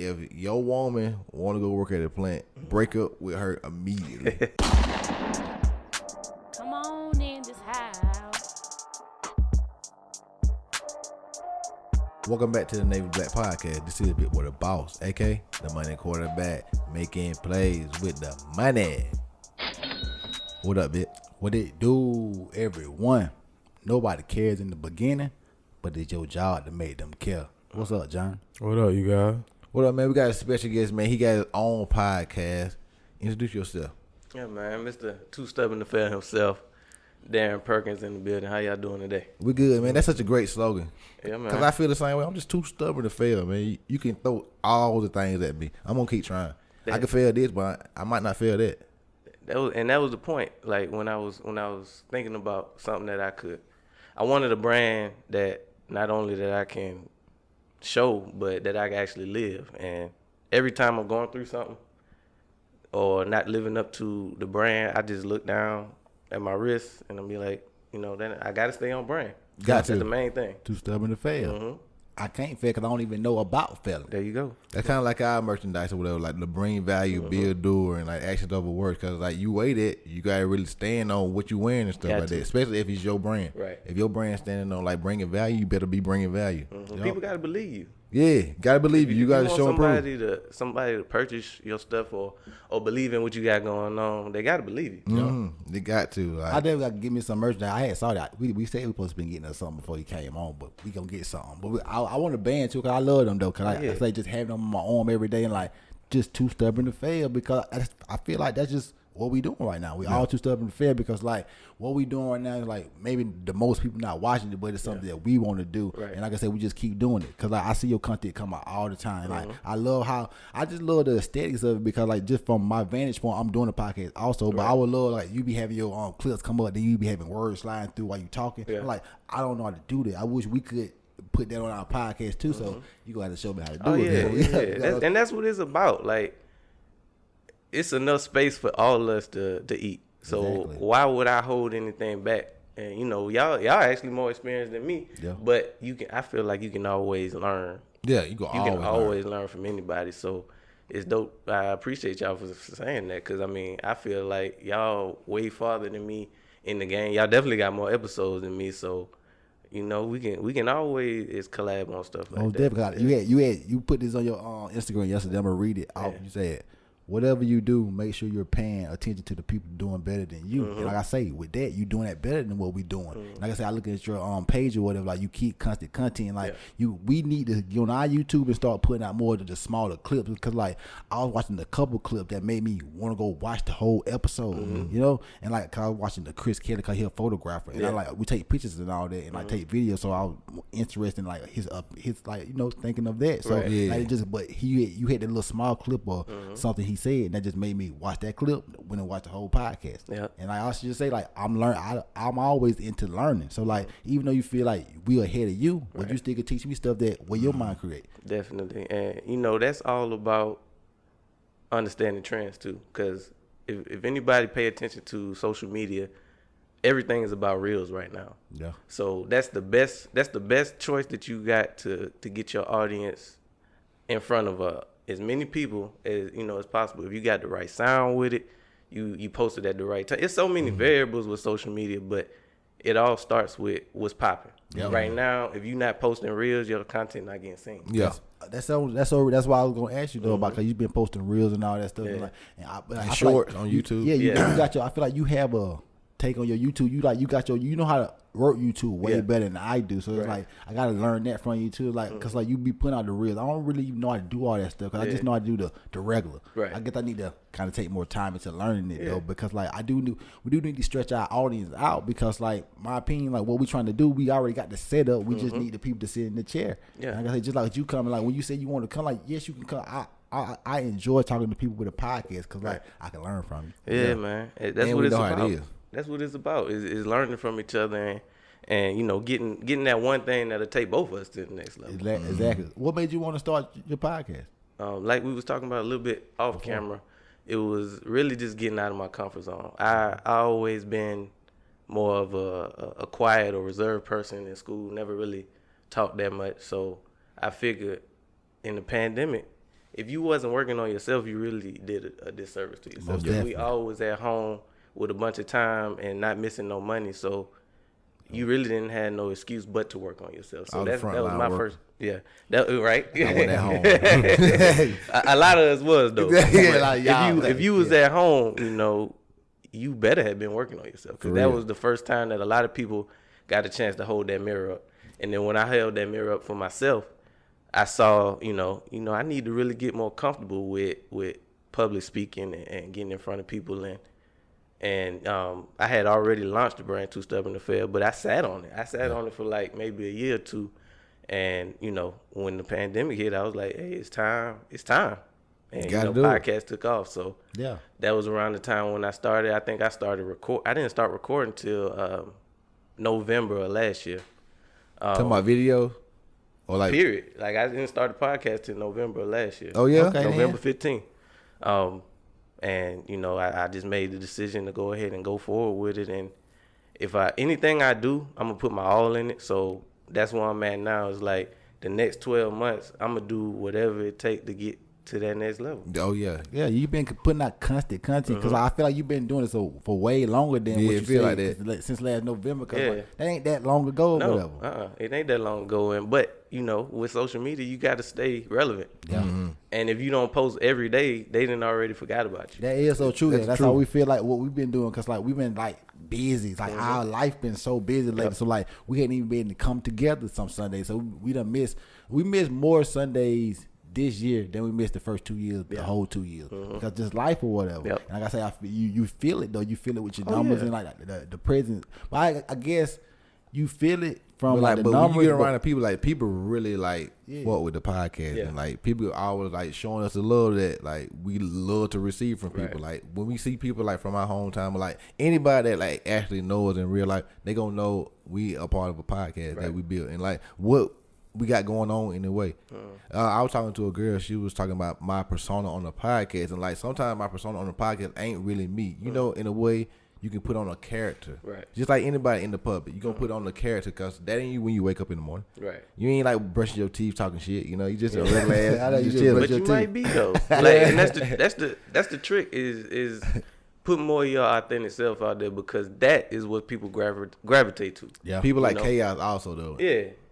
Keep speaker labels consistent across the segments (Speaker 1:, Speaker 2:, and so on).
Speaker 1: if your woman want to go work at a plant, break up with her immediately.
Speaker 2: Come on in this house.
Speaker 1: Welcome back to the Navy Black Podcast. This is Bit with the Boss, aka the money quarterback, making plays with the money. What up, Bit? What it do, everyone? Nobody cares in the beginning, but it's your job to make them care. What's up, John?
Speaker 3: What up, you guys?
Speaker 1: What up, man? We got a special guest, man. He got his own podcast. Introduce yourself.
Speaker 4: Yeah, man, Mr. 2Stubborn2Fail himself, Derrin Perkins in the building. How y'all doing today?
Speaker 1: We good, man. That's such a great slogan.
Speaker 4: Yeah, man.
Speaker 1: Because I feel the same way. I'm just too stubborn to fail, man. You can throw all the things at me. I'm going to keep trying. I can fail this, but I might not fail that.
Speaker 4: That was the point. Like when I was thinking about something that I wanted a brand that not only that I can show, but that I can actually live. And every time I'm going through something or not living up to the brand, I just look down at my wrist and I'll be like, then I got to stay on brand. That's the main thing.
Speaker 1: Too stubborn to fail.
Speaker 4: Mm-hmm.
Speaker 1: I can't fail because I don't even know about failing.
Speaker 4: There you go.
Speaker 1: That's kind of like our merchandise or whatever, like the bring value, build doer, and like actions over words. Because like you weigh it, you gotta really stand on what you wearing and stuff like that. Especially if it's your brand.
Speaker 4: Right.
Speaker 1: If your brand standing on like bringing value, you better be bringing value.
Speaker 4: Mm-hmm. People gotta believe you.
Speaker 1: Yeah, gotta believe you. You gotta show and prove.
Speaker 4: Somebody to purchase your stuff or believe in what you got going on. They gotta believe you.
Speaker 1: Mm-hmm. They got to. Like,
Speaker 5: I definitely got to give me some merchandise. I had saw that. We said we supposed to be getting us something before he came on, but we gonna get something. But I want a band too because I love them though. Because I say just having them on my arm every day and like just too stubborn to fail because I feel like that's just what we doing right now. We all too stubborn to fail because like what we doing right now is like maybe the most people not watching it, but it's something that we want to do.
Speaker 4: Right.
Speaker 5: And like I said, we just keep doing it because like, I see your content come out all the time. Like I just love the aesthetics of it because like just from my vantage point, I'm doing a podcast also, but I would love like you be having your clips come up, then you be having words sliding through while you talking.
Speaker 4: Yeah.
Speaker 5: I'm like I don't know how to do that. I wish we could put that on our podcast too. So you gonna have to show me how to do it.
Speaker 4: Yeah. And that's what it's about. Like it's enough space for all of us to eat. So why would I hold anything back? And y'all actually more experienced than me. Yeah. But I feel like you can always learn.
Speaker 1: Yeah, you can
Speaker 4: always learn from anybody. So it's dope. I appreciate y'all for saying that because I feel like y'all way farther than me in the game. Y'all definitely got more episodes than me. So we can always collab on stuff like that.
Speaker 5: Definitely. You put this on your Instagram yesterday. I'm gonna read it off. You said, whatever you do, make sure you're paying attention to the people doing better than you. And like I say, with that, you doing that better than what we doing. Like I say, I look at your page or whatever, like you keep constant content. Like we need to get on our YouTube and start putting out more of the smaller clips because like I was watching a couple clips that made me want to go watch the whole episode. And like cause I was watching the Chris Kelly because he's a photographer and I like we take pictures and all that and like take videos. So I was interested in like his like thinking of that. So like you had that little small clip or something he said, and that just made me watch that clip when I watch the whole podcast. Yeah. And I also just say like I'm always into learning. So like even though you feel like we ahead of you, but you still can teach me stuff that where your mind create.
Speaker 4: Definitely. And that's all about understanding trends too. Because if anybody pay attention to social media, everything is about reels right now. Yeah. So that's the best choice that you got to get your audience in front of as many people as as possible. If you got the right sound with it, you post it at the right time. It's so many variables with social media, but it all starts with what's popping. Yep. Right now, if you're not posting reels, your content not getting seen.
Speaker 5: Yeah, that's why I was gonna ask you though about because you've been posting reels and all that stuff.
Speaker 4: Yeah.
Speaker 5: And
Speaker 1: shorts on YouTube.
Speaker 5: You got your. I feel like you have a take on your YouTube. You got your. You know how to work YouTube way better than I do. So it's like I gotta learn that from you too. Like because like you be putting out the reels. I don't really even know how to do all that stuff because I just know how to do the regular. Right. I guess I need to kind of take more time into learning it though because like we do need to stretch our audience out because like my opinion like what we trying to do we already got the setup. We just need the people to sit in the chair. Yeah. Like I say just like you coming like when you say you want to come like yes you can come. I enjoy talking to people with a podcast because like I can learn from you.
Speaker 4: Yeah, man. That's what it's about. That's what it's about. Is learning from each other and getting that one thing that'll take both of us to the next level.
Speaker 5: Exactly. What made you want to start your podcast?
Speaker 4: Like we was talking about a little bit off camera, it was really just getting out of my comfort zone. I always been more of a quiet or reserved person in school. Never really talked that much. So I figured in the pandemic, if you wasn't working on yourself, you really did a disservice to yourself.
Speaker 5: Most
Speaker 4: We always at home with a bunch of time and not missing no money, so you really didn't have no excuse but to work on yourself. So that was my first. Yeah, that right.
Speaker 5: I went at home.
Speaker 4: A lot of us was though.
Speaker 5: Yeah,
Speaker 4: if you was at home, you know, you better have been working on yourself, because that was the first time that a lot of people got a chance to hold that mirror up. And then when I held that mirror up for myself, I saw, you know, I need to really get more comfortable with public speaking and getting in front of people. And I had already launched the brand 2Stubborn2Fail, but I sat on it. I sat on it for like maybe a year or two. And, you know, when the pandemic hit, I was like, hey, it's time. And, you know, podcast took off. So that was around the time when I started. I think I didn't start recording till November of last year.
Speaker 1: Talking about video? Or like
Speaker 4: period. Like, I didn't start the podcast till November of last year.
Speaker 1: Oh, yeah?
Speaker 5: Okay,
Speaker 4: November 15th. And, you know, I just made the decision to go ahead and go forward with it. And if anything I do, I'm going to put my all in it. So that's where I'm at now. Is like the next 12 months, I'm going to do whatever it takes to get to that next level.
Speaker 1: Oh, yeah.
Speaker 5: Yeah, you've been putting out constant content, because I feel like you've been doing this for way longer than what you
Speaker 1: feel
Speaker 5: said,
Speaker 1: like that.
Speaker 5: since last November, because that ain't that long ago or whatever.
Speaker 4: It ain't that long ago. But, you know, with social media, you got to stay relevant.
Speaker 5: Yeah.
Speaker 1: Mm-hmm.
Speaker 4: And if you don't post every day, they done already forgot about you.
Speaker 5: That is so true. That's
Speaker 1: true.
Speaker 5: how we feel like what we've been doing, because like we've been like busy. It's like our life been so busy lately. So like we hadn't even been able to come together some Sundays. So we missed more Sundays this year than we missed the first 2 years, the whole 2 years, because just life or whatever.
Speaker 4: Yep.
Speaker 5: And like I say, you feel it though. You feel it with your numbers and like the presence. But I guess you feel it from like the
Speaker 1: but
Speaker 5: numbers.
Speaker 1: when you get around the people, like people really like fuck with the podcast, and like people always like showing us the love that like we love to receive from people. Like when we see people like from our hometown, or like anybody that like actually knows in real life, they gonna know we a part of a podcast that we built, and like what we got going on in a way. I was talking to a girl. She was talking about my persona on the podcast, and like sometimes my persona on the podcast ain't really me. You know, in a way, you can put on a character,
Speaker 4: right?
Speaker 1: Just like anybody in the public, you gonna put on a character, because that ain't you when you wake up in the morning,
Speaker 4: right?
Speaker 1: You ain't like brushing your teeth, talking shit. You know, you just a regular ass.
Speaker 5: I know you
Speaker 1: just
Speaker 5: just
Speaker 1: chill.
Speaker 4: But you might be though. Like, and that's the trick is putting more of your authentic self out there, because that is what people gravitate to.
Speaker 5: Yeah,
Speaker 1: People like chaos also though.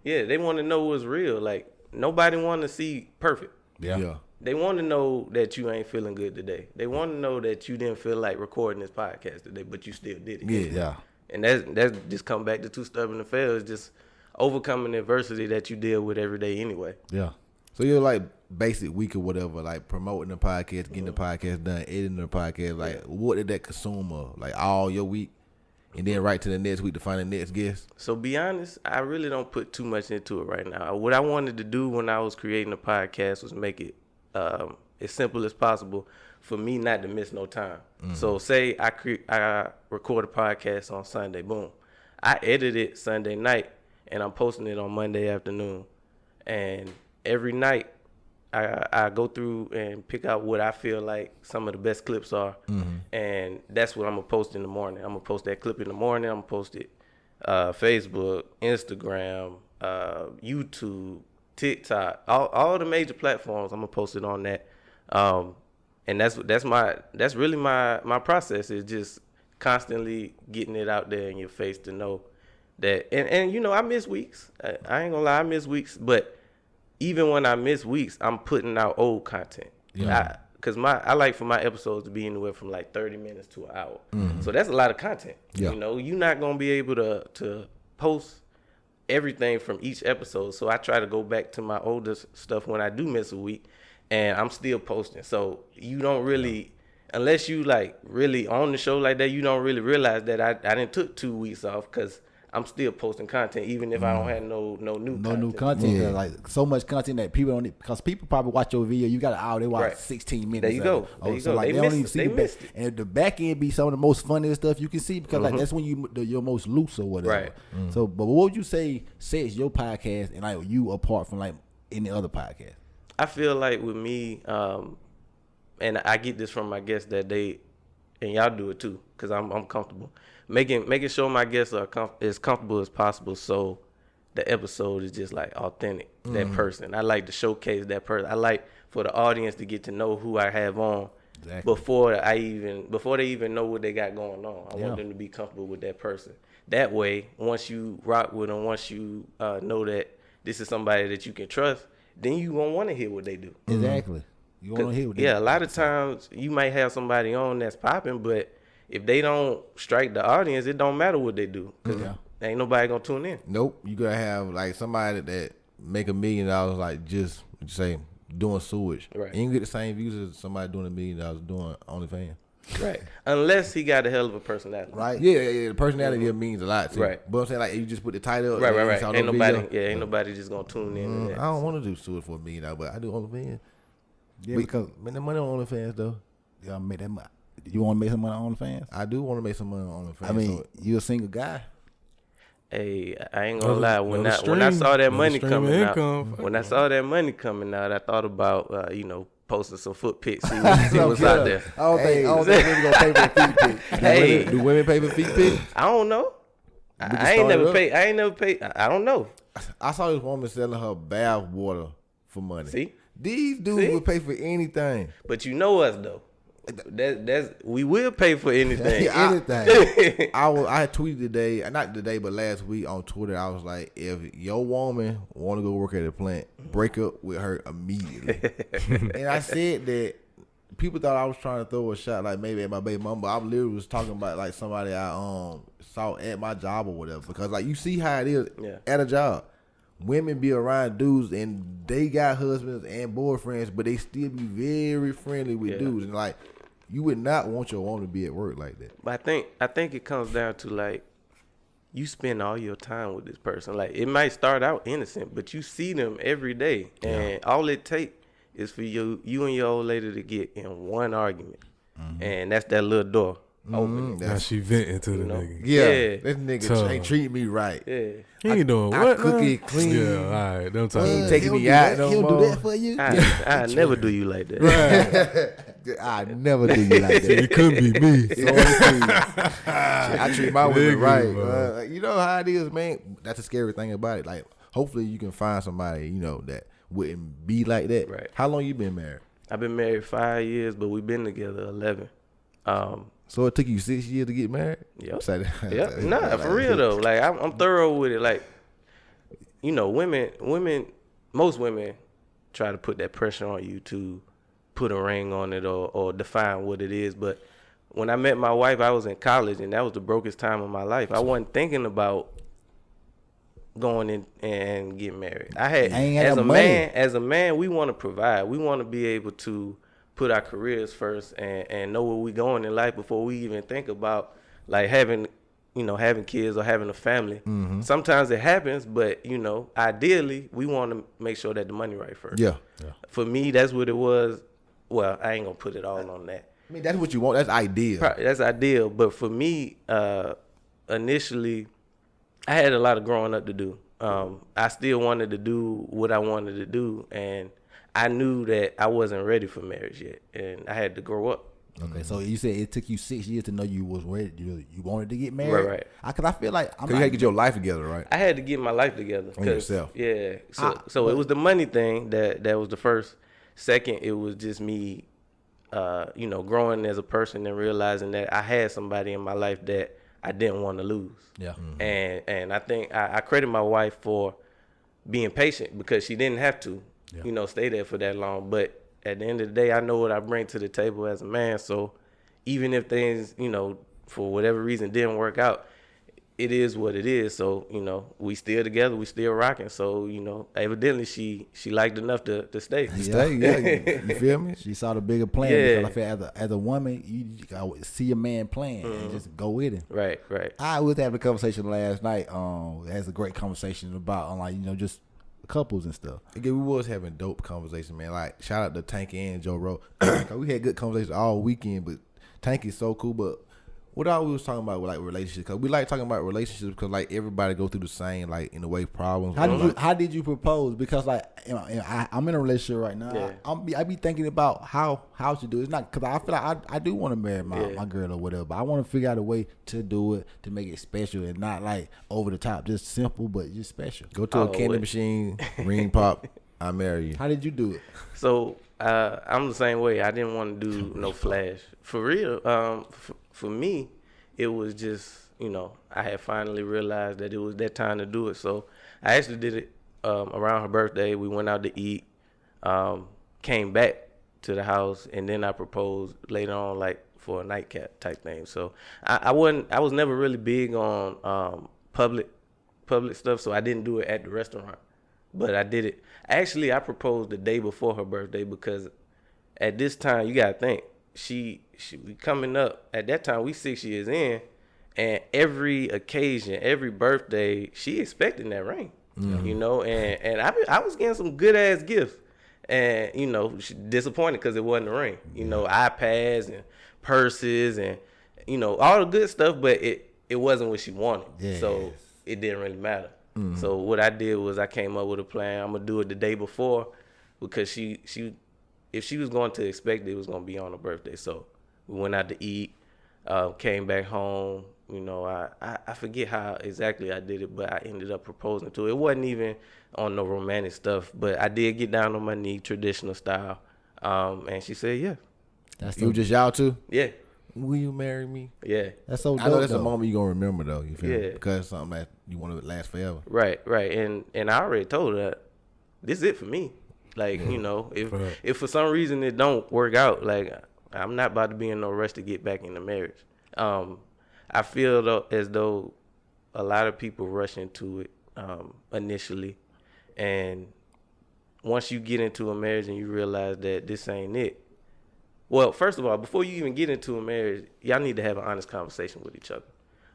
Speaker 4: Yeah, they want to know what's real. Like, nobody want to see perfect.
Speaker 5: Yeah.
Speaker 4: They want to know that you ain't feeling good today. They want to know that you didn't feel like recording this podcast today, but you still did it.
Speaker 5: Yeah.
Speaker 4: And that's just come back to 2Stubborn2Fail. It's just overcoming the adversity that you deal with every day anyway.
Speaker 5: Yeah.
Speaker 1: So you're like basic week or whatever, like promoting the podcast, getting the podcast done, editing the podcast. Like, what did that consume of? Like all your week, and then right to the next week to find the next guest.
Speaker 4: So be honest, I really don't put too much into it right now. What I wanted to do when I was creating the podcast was make it as simple as possible for me not to miss no time. So say I record a podcast on Sunday, boom. I edit it Sunday night, and I'm posting it on Monday afternoon. And every night I go through and pick out what I feel like some of the best clips are. And that's what I'm going to post in the morning. I'm going to post that clip in the morning. I'm going to post it Facebook, Instagram, YouTube, TikTok, all the major platforms. I'm going to post it on that. And that's really my process, is just constantly getting it out there in your face to know that. And you know, I miss weeks. I ain't gonna lie, I miss weeks. But even when I miss weeks, I'm putting out old content.
Speaker 5: Yeah.
Speaker 4: Because I like for my episodes to be anywhere from like 30 minutes to an hour. So that's a lot of content.
Speaker 5: Yeah.
Speaker 4: You know, you're not gonna be able to post everything from each episode. So I try to go back to my oldest stuff when I do miss a week, and I'm still posting. So you don't really, unless you like really on the show like that, you don't really realize that I didn't took 2 weeks off, because I'm still posting content even if I don't have no new content.
Speaker 5: Yeah. Like so much content that people don't, because people probably watch your video. You got an hour, they watch 16 minutes.
Speaker 4: There you go.
Speaker 5: Like they don't even see the back.
Speaker 4: Missed it.
Speaker 5: And the back end be some of the most funniest stuff you can see, because like that's when you're most loose or whatever.
Speaker 4: Right.
Speaker 5: So, but what would you say sets your podcast and like you apart from like any other podcast?
Speaker 4: I feel like with me, and I get this from my guests that and y'all do it too, because I'm comfortable making sure my guests are as comfortable as possible, so the episode is just like authentic. That person, I like to showcase that person. I like for the audience to get to know who I have on
Speaker 5: Exactly.
Speaker 4: before they even know what they got going on. I want them to be comfortable with that person. That way, once you rock with them, once you know that this is somebody that you can trust, then you won't want to hear what they do.
Speaker 5: Exactly. You want to hear what they
Speaker 4: Yeah, a lot of times you might have somebody on that's popping, but if they don't strike the audience, it don't matter what they do. Cause ain't nobody gonna tune in.
Speaker 1: Nope. You gotta have like somebody that make $1 million like just say doing sewage.
Speaker 4: Right.
Speaker 1: You ain't get the same views as somebody doing $1 million doing OnlyFans.
Speaker 4: Right. Unless he got a hell of a personality.
Speaker 5: Right.
Speaker 1: Yeah. The personality means a lot too.
Speaker 4: Right.
Speaker 1: But I'm saying like if you just put the title up.
Speaker 4: Right.
Speaker 1: Saw
Speaker 4: Ain't
Speaker 1: no
Speaker 4: nobody.
Speaker 1: video,
Speaker 4: Ain't nobody just gonna tune in. To that.
Speaker 1: I don't want to do sewage for $1 million, but I do OnlyFans.
Speaker 5: Yeah, because
Speaker 1: Man, the money on OnlyFans though.
Speaker 5: you gotta make that money. You want to make some money on OnlyFans?
Speaker 1: I do want to make some money on OnlyFans.
Speaker 5: I mean,
Speaker 1: so
Speaker 5: you a single guy.
Speaker 4: Hey, I ain't gonna lie. When I
Speaker 3: stream,
Speaker 4: saw that
Speaker 3: another
Speaker 4: money
Speaker 3: stream
Speaker 4: coming
Speaker 3: of
Speaker 4: out,
Speaker 3: income.
Speaker 4: when I saw that money coming out, I thought about posting some foot pics, see what's out there.
Speaker 5: I don't think women gonna pay for a feet pic.
Speaker 4: Hey,
Speaker 1: do women pay for feet pics?
Speaker 4: I don't know.
Speaker 1: can
Speaker 4: I ain't
Speaker 1: start it
Speaker 4: never
Speaker 1: up.
Speaker 4: paid. I ain't never paid. I don't know.
Speaker 1: I saw this woman selling her bath water for money.
Speaker 4: See?
Speaker 1: These dudes
Speaker 4: See?
Speaker 1: would pay for anything.
Speaker 4: But you know us though. That's we will pay for anything.
Speaker 5: Anything.
Speaker 1: I had tweeted today, not today, but last week on Twitter. I was like, if your woman want to go work at a plant, break up with her immediately. And I said that people thought I was trying to throw a shot, like maybe at my baby mama. But I literally was talking about like somebody I saw at my job or whatever. Because like you see how it is at a job. Women be around dudes and they got husbands and boyfriends, but they still be very friendly with dudes. And like, you would not want your woman to be at work like that.
Speaker 4: But I think it comes down to like you spend all your time with this person. Like it might start out innocent, but you see them every day, and all it takes is for you and your old lady to get in one argument, and that's that little door open.
Speaker 3: Now she venting to the
Speaker 4: know?
Speaker 3: nigga.
Speaker 1: Yeah,
Speaker 4: Yeah.
Speaker 1: this nigga
Speaker 3: So-
Speaker 1: ain't treat me right.
Speaker 4: Yeah,
Speaker 3: He ain't doing
Speaker 1: I
Speaker 3: what?
Speaker 1: cook
Speaker 3: man?
Speaker 1: it clean.
Speaker 3: Yeah, all right. Don't talk
Speaker 1: He ain't
Speaker 3: about
Speaker 1: taking
Speaker 3: it.
Speaker 1: me out no
Speaker 5: He'll
Speaker 1: more.
Speaker 5: do that for you.
Speaker 4: I never do you like that.
Speaker 5: I never do you like that.
Speaker 3: It could be me.
Speaker 1: I treat my women
Speaker 3: Nigga,
Speaker 1: right.
Speaker 3: man.
Speaker 1: You know how it is, man. That's the scary thing about it. Like, hopefully you can find somebody, that wouldn't be like that.
Speaker 4: Right.
Speaker 1: How long you been married?
Speaker 4: I've been married 5 years, but we've been together 11.
Speaker 1: So it took you 6 years to get married?
Speaker 4: Yep.
Speaker 1: Yeah.
Speaker 4: Nah, for real though. Like I'm thorough with it. Like, most women try to put that pressure on you to put a ring on it or define what it is. But when I met my wife, I was in college, and that was the brokest time of my life. I wasn't thinking about going in and getting married. As a man, we want to provide. We want to be able to put our careers first and know where we're going in life before we even think about like having kids or having a family.
Speaker 1: Mm-hmm.
Speaker 4: Sometimes it happens, but ideally we want to make sure that the money right first.
Speaker 1: Yeah.
Speaker 4: For me, that's what it was. Well, I ain't gonna put it all on that.
Speaker 1: I mean, that's what you want. That's ideal.
Speaker 4: That's ideal. But for me, initially, I had a lot of growing up to do. I still wanted to do what I wanted to do, and I knew that I wasn't ready for marriage yet, and I had to grow up.
Speaker 5: Okay, so you said it took you 6 years to know you was ready. You wanted to get married,
Speaker 4: Right.
Speaker 5: Because I feel like
Speaker 1: You had to get your life together, right?
Speaker 4: I had to get my life together.
Speaker 1: On yourself.
Speaker 4: Yeah. So it was the money thing that was the first. Second, it was just me, growing as a person and realizing that I had somebody in my life that I didn't want to lose.
Speaker 5: Yeah.
Speaker 1: Mm-hmm.
Speaker 4: And I think I credit my wife for being patient because she didn't have to, stay there for that long. But at the end of the day, I know what I bring to the table as a man. So even if things, for whatever reason didn't work out, it is what it is. So, we still together, we still rocking. So, evidently she liked enough to stay.
Speaker 1: You feel me?
Speaker 5: She saw the bigger plan.
Speaker 4: Yeah.
Speaker 5: Because I feel as a woman, you gotta see a man plan and just go with it.
Speaker 4: Right.
Speaker 5: I was having a conversation last night. Has a great conversation about just couples and stuff.
Speaker 1: Again, we was having dope conversation, man. Like, shout out to Tank and Joe Rowe. 'Cause we had good conversations all weekend, but Tank is so cool. But what all we was talking about with like relationships, because we like talking about relationships because like everybody go through the same like in a way problems.
Speaker 5: How did you propose? Because like I'm in a relationship right now.
Speaker 4: Yeah.
Speaker 5: I be thinking about how to do it. It's not because I feel like I do want to marry my girl or whatever, but I want to figure out a way to do it to make it special and not like over the top, just simple but just special.
Speaker 1: Go to a candy machine, ring pop, I marry you.
Speaker 5: How did you do it?
Speaker 4: So I'm the same way. I didn't want to do no flash. For real, for me, it was just, I had finally realized that it was that time to do it. So I actually did it around her birthday. We went out to eat, came back to the house, and then I proposed later on, like for a nightcap type thing. So I was never really big on public stuff, so I didn't do it at the restaurant. But I did it. Actually, I proposed the day before her birthday because at this time, you gotta think, she coming up. At that time, we 6 years in, and every occasion, every birthday, she expecting that ring. And I was getting some good ass gifts, and she disappointed because it wasn't a ring. iPads and purses and all the good stuff, but it wasn't what she wanted. Yes. So it didn't really matter. Mm-hmm. So what I did was I came up with a plan. I'm gonna do it the day before because she if she was going to expect it was gonna be on her birthday. So we went out to eat, came back home. I forget how exactly I did it, but I ended up proposing to her. It wasn't even on no romantic stuff, but I did get down on my knee, traditional style, and she said, "Yeah."
Speaker 1: You just y'all too?
Speaker 4: Yeah.
Speaker 3: Will you marry me?
Speaker 4: Yeah.
Speaker 5: That's so dope.
Speaker 1: I know that's a moment you gonna remember though. You feel me?
Speaker 4: Yeah.
Speaker 1: Because it's something that you want to last forever.
Speaker 4: Right. And I already told her this is it for me. Like, if for some reason it don't work out, like I'm not about to be in no rush to get back into marriage. I feel as though a lot of people rush into it initially, and once you get into a marriage and you realize that this ain't it. Well, first of all, before you even get into a marriage, y'all need to have an honest conversation with each other.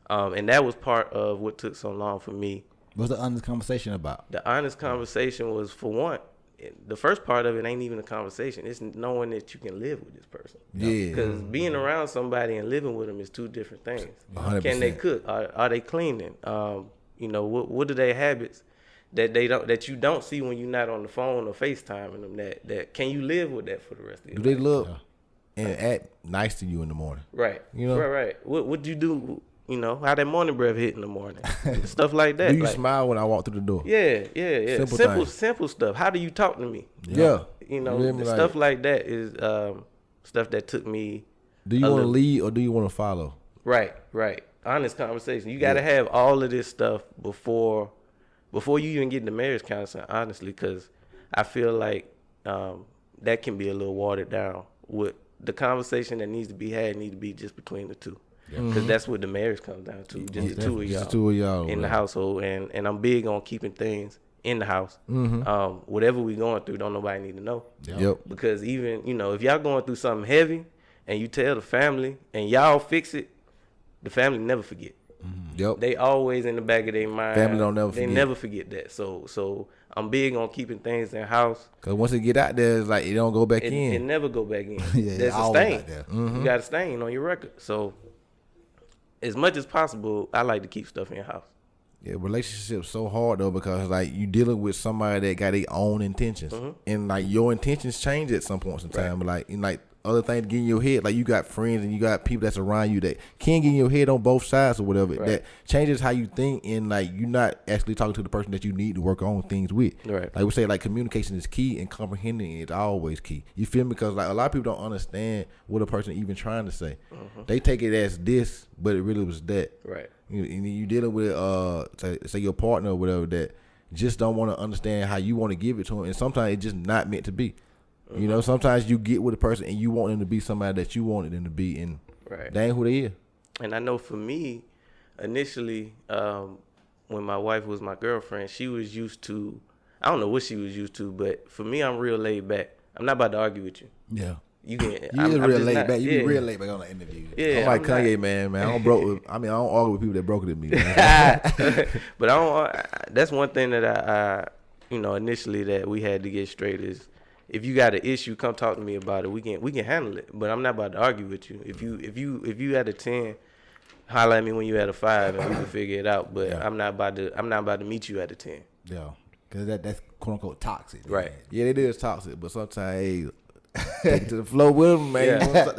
Speaker 4: And that was part of what took so long for me.
Speaker 5: What's the honest conversation about?
Speaker 4: The honest conversation was, for one, the first part of it ain't even a conversation. It's knowing that you can live with this person.
Speaker 1: Yeah.
Speaker 4: Because being around somebody and living with them is two different things.
Speaker 1: 100%.
Speaker 4: Can they cook? Are they cleaning? What are their habits that you don't see when you're not on the phone or FaceTiming them? That can you live with that for the rest of your life?
Speaker 1: Do they look and act nice to you in the morning?
Speaker 4: Right. Right. What you do? How that morning breath hit in the morning, stuff like that.
Speaker 1: Do you smile when I walk through the door?
Speaker 4: Yeah. Simple stuff. How do you talk to me?
Speaker 1: Yeah.
Speaker 4: Stuff like that is stuff that took me.
Speaker 1: Do you want to lead or do you want to follow?
Speaker 4: Right. Honest conversation. You got to have all of this stuff before you even get into marriage counseling, honestly, because I feel like that can be a little watered down. With the conversation that needs to be had need to be just between the two. Because that's what the marriage comes down to, just the two of y'all in the household. And I'm big on keeping things in the house. Whatever we going through, don't nobody need to know.
Speaker 1: Yep.
Speaker 4: Because even, if y'all going through something heavy and you tell the family and y'all fix it, the family never forget.
Speaker 1: Yep.
Speaker 4: They always in the back of their mind.
Speaker 1: Family don't never forget.
Speaker 4: They never forget that. So I'm big on keeping things in house.
Speaker 1: Because once it get out there, it's like it don't go back in.
Speaker 4: It never go back in.
Speaker 5: Yeah,
Speaker 4: There's a stain.
Speaker 5: Mm-hmm.
Speaker 4: You got a stain on your record. So as much as possible, I like to keep stuff in your house.
Speaker 1: Yeah, relationships so hard though because like you dealing with somebody that got their own intentions, and like your intentions change at some points in time.
Speaker 4: Right.
Speaker 1: Like other things get in your head. Like you got friends and you got people that's around you that can get in your head on both sides or whatever.
Speaker 4: Right.
Speaker 1: That changes how you think, and like you're not actually talking to the person that you need to work on things with.
Speaker 4: Right.
Speaker 1: Like we say, like communication is key and comprehending is always key. You feel me? Because like a lot of people don't understand what a person even trying to say. They take it as this, but it really was that.
Speaker 4: Right.
Speaker 1: You dealing with say your partner or whatever that just don't want to understand how you want to give it to them, and sometimes it's just not meant to be. Sometimes you get with a person and you want them to be somebody that you wanted them to be, and they ain't who they is.
Speaker 4: And I know for me, initially, when my wife was my girlfriend, she was used to, I don't know what she was used to, but for me, I'm real laid back. I'm not about to argue with you.
Speaker 5: Yeah.
Speaker 4: I'm
Speaker 5: real laid back. You be real laid back on the interview.
Speaker 4: Yeah,
Speaker 1: I'm like Kanye, man. I don't argue with people that broke it than me. Man.
Speaker 4: But I don't. That's one thing that I initially that we had to get straight is, if you got an issue, come talk to me about it. We can handle it. But I'm not about to argue with you. If you had a 10, holler at me when you had a 5, and we can figure it out. But I'm not about to meet you at a 10.
Speaker 5: Yeah, because that's quote unquote toxic.
Speaker 4: Right.
Speaker 1: Yeah, it is toxic, but sometimes hey, take it to the flow with them, man.
Speaker 4: Yeah.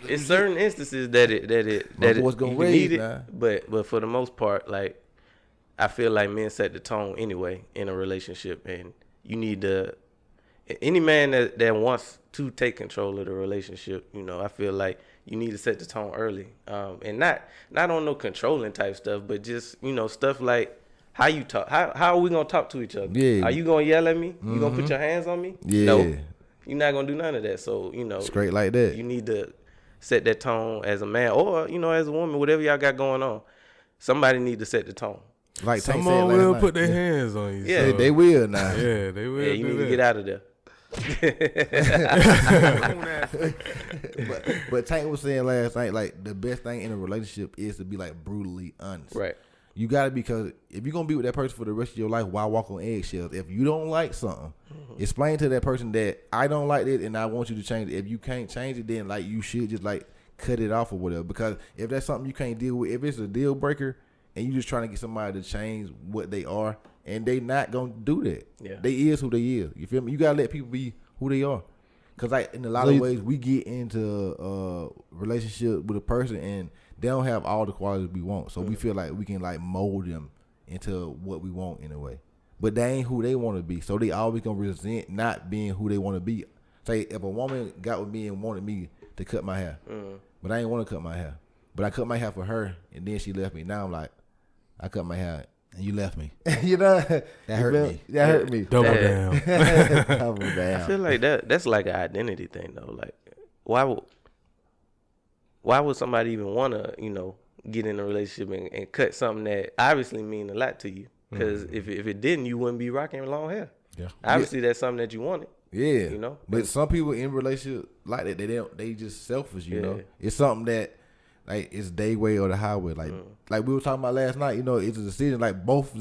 Speaker 4: It's certain instances that
Speaker 1: what's gonna
Speaker 4: you
Speaker 1: raise,
Speaker 4: need it,
Speaker 1: man.
Speaker 4: but for the most part, like I feel like men set the tone anyway in a relationship, and you need to any man that wants to take control of the relationship, you know, I feel like you need to set the tone early, and not on no controlling type stuff, but just, you know, stuff like how you talk. How are we gonna talk to each other?
Speaker 5: Yeah.
Speaker 4: Are you gonna yell at me? You gonna put your hands on me?
Speaker 5: Yeah.
Speaker 4: No, you're not gonna do none of that. So, you know,
Speaker 5: Straight like that.
Speaker 4: you need to set that tone as a man, or, you know, as a woman, whatever y'all got going on. Somebody need to set the tone.
Speaker 5: Like Tank said
Speaker 3: Someone
Speaker 5: last
Speaker 3: will
Speaker 5: night.
Speaker 3: put their hands on you.
Speaker 4: Yeah,
Speaker 3: so.
Speaker 5: They will now.
Speaker 3: Yeah, they will.
Speaker 4: Yeah, you
Speaker 3: do
Speaker 4: need
Speaker 3: that.
Speaker 4: to get out of there.
Speaker 5: But Tank was saying last night, like, the best thing in a relationship is to be like brutally honest.
Speaker 4: Right.
Speaker 5: You gotta, because if you're gonna be with that person for the rest of your life, why walk on eggshells? If you don't like something, explain to that person that I don't like it and I want you to change it. If you can't change it, then like you should just like cut it off or whatever. Because if that's something you can't deal with, if it's a deal breaker and you just trying to get somebody to change what they are, and they not gonna do that.
Speaker 4: Yeah.
Speaker 5: They is who they is. You feel me? You gotta let people be who they are. Cause like in a lot of ways we get into a relationship with a person and they don't have all the qualities we want. So we feel like we can like mold them into what we want in a way. But they ain't who they want to be. So they always gonna resent not being who they want to be. Say if a woman got with me and wanted me to cut my hair, but I ain't want to cut my hair. But I cut my hair for her and then she left me. Now I'm like, I cut my hair and you left me. You know? That hurt me. That hurt me.
Speaker 3: Double down.
Speaker 5: Double down.
Speaker 4: I feel like that's like an identity thing though. Like, why would somebody even want to, you know, get in a relationship and cut something that obviously mean a lot to you? Because if it didn't, you wouldn't be rocking long hair.
Speaker 5: Yeah.
Speaker 4: Obviously, that's something that you wanted.
Speaker 5: Yeah.
Speaker 4: You know?
Speaker 5: But some people in relationship like that, they just selfish, you
Speaker 4: Yeah.
Speaker 5: know. It's something that like it's their way or the highway. Like we were talking about last night, you know, it's a decision like both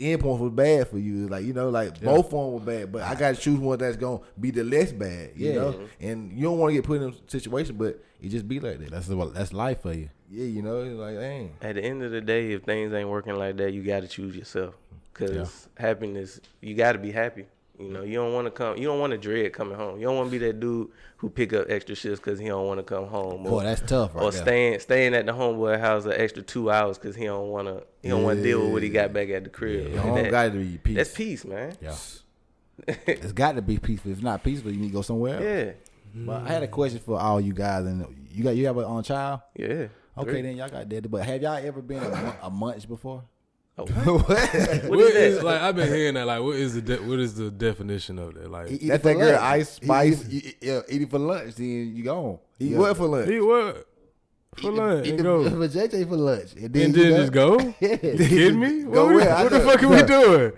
Speaker 5: endpoints was bad for you. Like, you know, like both of them were bad. But I gotta choose one that's gonna be the less bad, you know? And you don't wanna get put in a situation, but it just be like that.
Speaker 1: That's life for you.
Speaker 5: Yeah, you know, it's like, dang.
Speaker 4: At the end of the day, if things ain't working like that, you got to choose yourself. Because happiness, you got to be happy. You know, you don't want to dread coming home. You don't want to be that dude who pick up extra shifts because he don't want to come home.
Speaker 1: Boy, that's tough right
Speaker 4: Or
Speaker 1: there.
Speaker 4: staying at the homeboy house an extra 2 hours because he don't want to deal with what he got back at the crib.
Speaker 5: Your home gotta be peace.
Speaker 4: That's peace, man.
Speaker 1: Yeah. It's got to be peaceful. If it's not peaceful, you need to go somewhere else.
Speaker 4: Yeah.
Speaker 1: But I had a question for all you guys, and you have a child?
Speaker 4: Yeah.
Speaker 1: Okay, then y'all got that. But have y'all ever been a munch before?
Speaker 4: Oh,
Speaker 3: What is like? I've been hearing that. Like, what is the definition of that? Like,
Speaker 1: Eat
Speaker 5: That's
Speaker 1: it for
Speaker 5: that girl
Speaker 1: lunch.
Speaker 5: Ice Spice.
Speaker 1: Eat it for lunch, then you gone.
Speaker 5: Eat what for lunch?
Speaker 3: eat what for lunch
Speaker 1: Eat
Speaker 3: and
Speaker 1: the
Speaker 3: go,
Speaker 1: for JJ for lunch, and
Speaker 3: and
Speaker 1: then
Speaker 3: then
Speaker 1: you
Speaker 3: just go?
Speaker 1: Yeah.
Speaker 3: You kidding me?
Speaker 5: Go
Speaker 3: What,
Speaker 5: where? I
Speaker 3: what the
Speaker 5: know.
Speaker 3: fuck are we doing?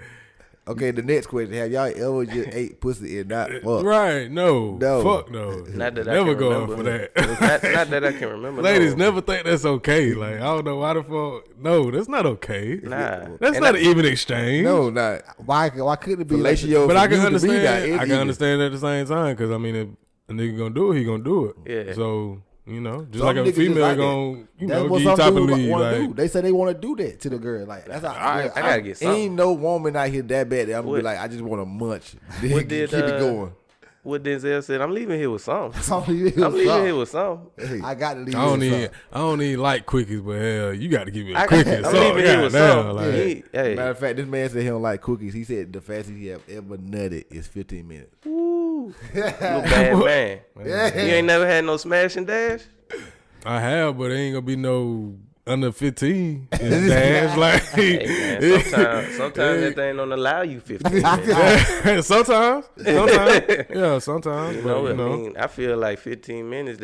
Speaker 5: Okay, the next question: have y'all ever just ate pussy and not fuck?
Speaker 3: Right? No.
Speaker 5: No.
Speaker 3: Fuck no.
Speaker 4: Not that I
Speaker 3: Never
Speaker 4: can
Speaker 3: going
Speaker 4: remember.
Speaker 3: for that.
Speaker 4: not that I can remember.
Speaker 3: Ladies
Speaker 4: no.
Speaker 3: never think that's okay. Like, I don't know why the fuck. No, that's not okay.
Speaker 4: Nah.
Speaker 3: That's
Speaker 4: And
Speaker 3: not an even exchange.
Speaker 5: No, not.
Speaker 1: Why couldn't it be like
Speaker 5: Fellatio
Speaker 3: But
Speaker 5: for
Speaker 3: I can
Speaker 5: you to be
Speaker 3: understand.
Speaker 5: that, it
Speaker 3: I can
Speaker 5: either.
Speaker 3: understand at the same time because I mean, if a nigga gonna do it, he gonna do it.
Speaker 4: Yeah.
Speaker 3: So you know, just
Speaker 5: Some
Speaker 3: like a
Speaker 5: niggas just
Speaker 3: female
Speaker 5: like that.
Speaker 3: gonna, you
Speaker 1: that's
Speaker 3: know,
Speaker 1: what
Speaker 3: give you
Speaker 1: some
Speaker 3: type of
Speaker 1: dudes
Speaker 3: lead.
Speaker 1: want to
Speaker 3: Like,
Speaker 1: do? They say they want to do that to the girl. Like that's how
Speaker 4: I gotta get something.
Speaker 5: Ain't no woman out here that bad that I'm gonna be
Speaker 4: What-
Speaker 5: like, I just want to munch.
Speaker 4: What did,
Speaker 5: Keep it going.
Speaker 4: What Denzel said, I'm leaving here with something.
Speaker 1: I'm leaving
Speaker 4: I'm leaving here with something.
Speaker 1: I got to leave.
Speaker 3: I don't
Speaker 1: with
Speaker 3: even,
Speaker 1: something.
Speaker 3: I don't even like quickies, but hell, you got to give me a
Speaker 4: I'm
Speaker 3: quickie.
Speaker 4: leaving here with something.
Speaker 3: Like,
Speaker 4: Hey,
Speaker 5: Matter of fact, this man said he don't like cookies. He said the fastest he have ever nutted is 15 minutes.
Speaker 4: you a bad man. You ain't never had no smash and dash?
Speaker 3: I have, but it ain't gonna be no under 15. It's dash like.
Speaker 4: Hey, man, sometimes that thing don't allow you 15 minutes.
Speaker 3: sometimes, yeah, sometimes.
Speaker 4: You
Speaker 3: But,
Speaker 4: know,
Speaker 3: you know,
Speaker 4: I mean, I feel like 15 minutes,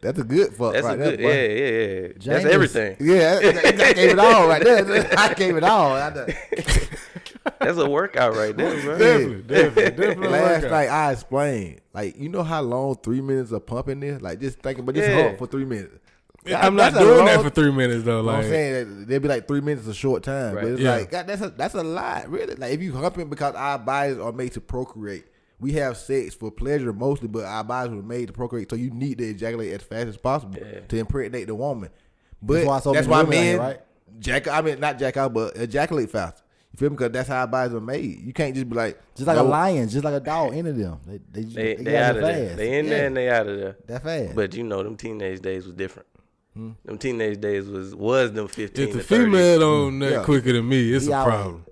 Speaker 4: that's
Speaker 5: a good fuck
Speaker 4: a
Speaker 5: right
Speaker 4: good,
Speaker 5: there, boy.
Speaker 4: yeah. That's
Speaker 1: James.
Speaker 4: everything.
Speaker 5: Yeah, I gave it all right there. I gave it all.
Speaker 4: That's a workout right there, bro.
Speaker 3: definitely.
Speaker 5: Last
Speaker 3: workout.
Speaker 5: night I explained, like, you know how long 3 minutes of pumping is? Like, just thinking, but just
Speaker 4: Yeah.
Speaker 5: hump for 3 minutes.
Speaker 3: I'm not
Speaker 5: That's a
Speaker 3: doing that
Speaker 5: long-
Speaker 3: for 3 minutes though.
Speaker 5: I'm
Speaker 3: Like,
Speaker 5: saying that they'd be like 3 minutes a short time,
Speaker 4: Right.
Speaker 5: but it's
Speaker 3: Yeah.
Speaker 5: like God, that's a lot, really. Like if you humping because our bodies are made to procreate, we have sex for pleasure mostly, but our bodies were made to procreate, so you need to ejaculate as fast as possible to impregnate the woman. But
Speaker 1: That's why so many women out
Speaker 5: men
Speaker 1: here, right?
Speaker 5: not jack out, but ejaculate faster. You feel me? Because that's how our bodies are made. You can't just be like
Speaker 1: Just like
Speaker 5: no.
Speaker 1: a lion, just like a dog into them. They
Speaker 4: They
Speaker 1: got
Speaker 4: out of
Speaker 1: it
Speaker 4: there.
Speaker 1: fast.
Speaker 4: They in there and they out of there.
Speaker 1: That fast.
Speaker 4: But you know, them teenage days was different. Them teenage days was them 15
Speaker 3: if the
Speaker 4: to 30.
Speaker 3: female don't nut
Speaker 5: Yeah.
Speaker 3: quicker than me, it's
Speaker 1: He
Speaker 3: a
Speaker 1: out.
Speaker 3: problem.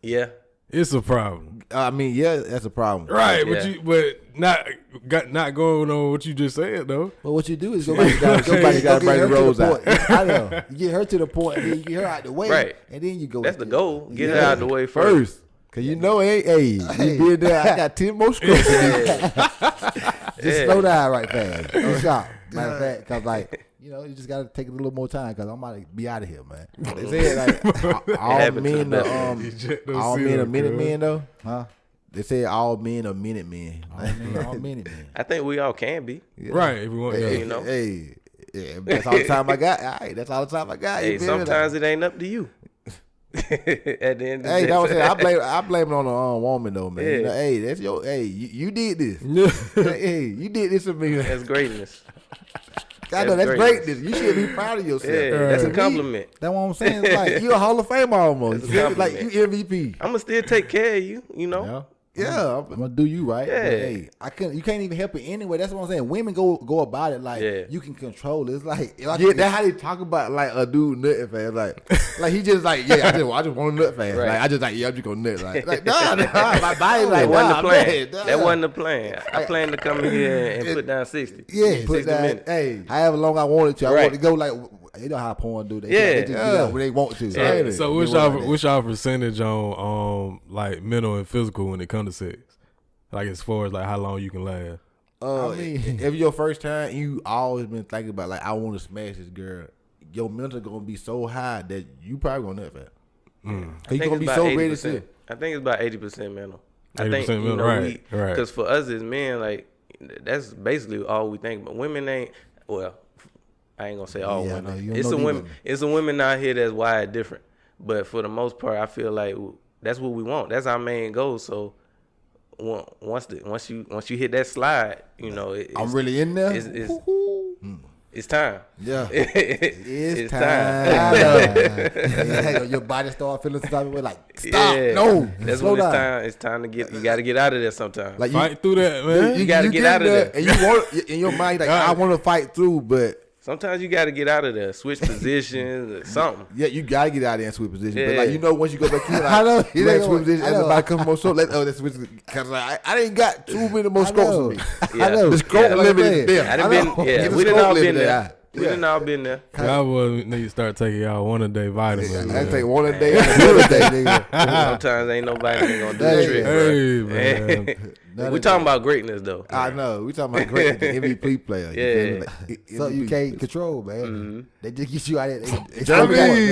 Speaker 4: Yeah.
Speaker 3: It's a problem.
Speaker 1: I mean, yeah, that's a problem.
Speaker 3: Right,
Speaker 4: Yeah.
Speaker 3: but not going on what you just said though.
Speaker 5: But what you do is go back down.
Speaker 1: Somebody gotta bring the rolls out.
Speaker 5: I know. You get her to the point, and then you get her out the way,
Speaker 4: Right.
Speaker 5: and then you go.
Speaker 4: That's the goal. Get her out the way first.
Speaker 1: First. Cause you know, hey, you been there. I got 10 more strokes.
Speaker 5: Just slow down right fast. Don't stop. Matter of fact, cause like you just gotta take a little more time, cause I'm about to be out of here, man. They say like all men are minute men though, huh? They say all men are minute men. All minute men.
Speaker 4: I think we all can be.
Speaker 5: Yeah.
Speaker 3: Right, if we want
Speaker 1: Hey,
Speaker 4: you know.
Speaker 1: Hey, yeah, that's all the time I got. All right, that's all the time I got.
Speaker 4: Hey, sometimes it ain't up to you. At the end of the
Speaker 1: Hey,
Speaker 4: day.
Speaker 1: that was it. I blame it on the woman though, man.
Speaker 4: Yeah.
Speaker 1: Hey, that's your. Hey, you did this. Hey, you did this to me.
Speaker 4: That's greatness.
Speaker 1: I know
Speaker 4: that's
Speaker 1: that's greatness. You should be proud of yourself.
Speaker 4: Yeah, that's a
Speaker 1: To me,
Speaker 4: compliment.
Speaker 5: That's what I'm saying. It's like,
Speaker 1: you a Hall of Famer almost.
Speaker 4: That's a
Speaker 1: You feel me? Like
Speaker 4: compliment.
Speaker 1: you MVP.
Speaker 4: I'ma still take care of you, you know?
Speaker 1: Yeah.
Speaker 5: I'm gonna do you right.
Speaker 4: Yeah.
Speaker 5: But, hey, you can't even help it anyway. That's what I'm saying. Women go about it like you can control it. It's like
Speaker 1: Yeah, that's how they talk about like a dude nutting fast. Like he just like, yeah, I just want to nut fast.
Speaker 4: Right.
Speaker 1: Like I just like, yeah, I'm just gonna nut. Like nah, my body like,
Speaker 4: That wasn't
Speaker 1: nah,
Speaker 4: the plan.
Speaker 1: man, nah.
Speaker 4: That wasn't the plan. I planned to come in here and put down 60.
Speaker 5: Yeah,
Speaker 4: 60 minutes.
Speaker 1: Hey,
Speaker 5: however long I wanted to. I
Speaker 4: Right.
Speaker 5: want to go like you know how porn do. They just do
Speaker 1: Yeah.
Speaker 5: that when they want to.
Speaker 4: Yeah.
Speaker 3: So what's y'all percentage on like mental and physical when it comes to sex? Like as far as like how long you can last.
Speaker 5: I mean,
Speaker 1: if your first time, you always been thinking about like I want to smash this girl. Your mental gonna be so high that you probably gonna nut fast. You gonna be so ready to.
Speaker 4: I think it's about 80% mental. I
Speaker 3: 80%
Speaker 4: think
Speaker 3: mental, right.
Speaker 4: Because for us as men, like that's basically all we think. But women ain't. Well, I ain't gonna say all
Speaker 5: Yeah,
Speaker 4: women.
Speaker 5: no, you don't
Speaker 4: It's
Speaker 5: know
Speaker 4: some
Speaker 5: these
Speaker 4: women.
Speaker 5: women.
Speaker 4: It's some women out here that's wired different. But for the most part, I feel like that's what we want. That's our main goal. So once you hit that slide,
Speaker 1: I'm really in there.
Speaker 4: It's time.
Speaker 1: Yeah,
Speaker 4: It's
Speaker 1: time.
Speaker 5: Yeah, your body start feeling some type of way. Like stop,
Speaker 4: Yeah.
Speaker 5: no,
Speaker 4: That's
Speaker 5: slow
Speaker 4: when it's
Speaker 5: down.
Speaker 4: time. It's time to get. You got to get out of there sometime.
Speaker 1: Like
Speaker 3: Fight through that, man.
Speaker 4: You gotta get
Speaker 1: get
Speaker 4: out of there.
Speaker 1: and you want in your mind like I want to fight through, but
Speaker 4: Sometimes you got to get out of there, switch positions, or something.
Speaker 1: yeah, you gotta get out there and switch position. But
Speaker 4: Yeah.
Speaker 1: like once you go back in, like,
Speaker 5: I know.
Speaker 1: you ain't switch position.
Speaker 5: I
Speaker 1: As
Speaker 5: know.
Speaker 1: about come more stroke, that's switch because like I didn't got too many more strokes for me.
Speaker 4: Yeah.
Speaker 5: I know.
Speaker 1: The stroke
Speaker 4: Yeah.
Speaker 1: limit is there.
Speaker 4: I done been. Yeah,
Speaker 1: Get the
Speaker 4: we done
Speaker 1: stroke
Speaker 4: all
Speaker 1: limit
Speaker 4: been there.
Speaker 1: out.
Speaker 4: We done all been there.
Speaker 3: Y'all boys need to start taking y'all one a day vitamins.
Speaker 1: I
Speaker 3: man.
Speaker 1: take one a day and two a day, nigga.
Speaker 4: Sometimes ain't nobody gonna do the
Speaker 5: Hey,
Speaker 4: trick,
Speaker 3: Hey,
Speaker 4: bro.
Speaker 3: man.
Speaker 4: We talking about greatness though.
Speaker 1: I know. We talking about great the MVP player. You
Speaker 4: Yeah.
Speaker 1: feel me? Like,
Speaker 5: So you
Speaker 1: MVP.
Speaker 5: can't control, man. They just get you out there.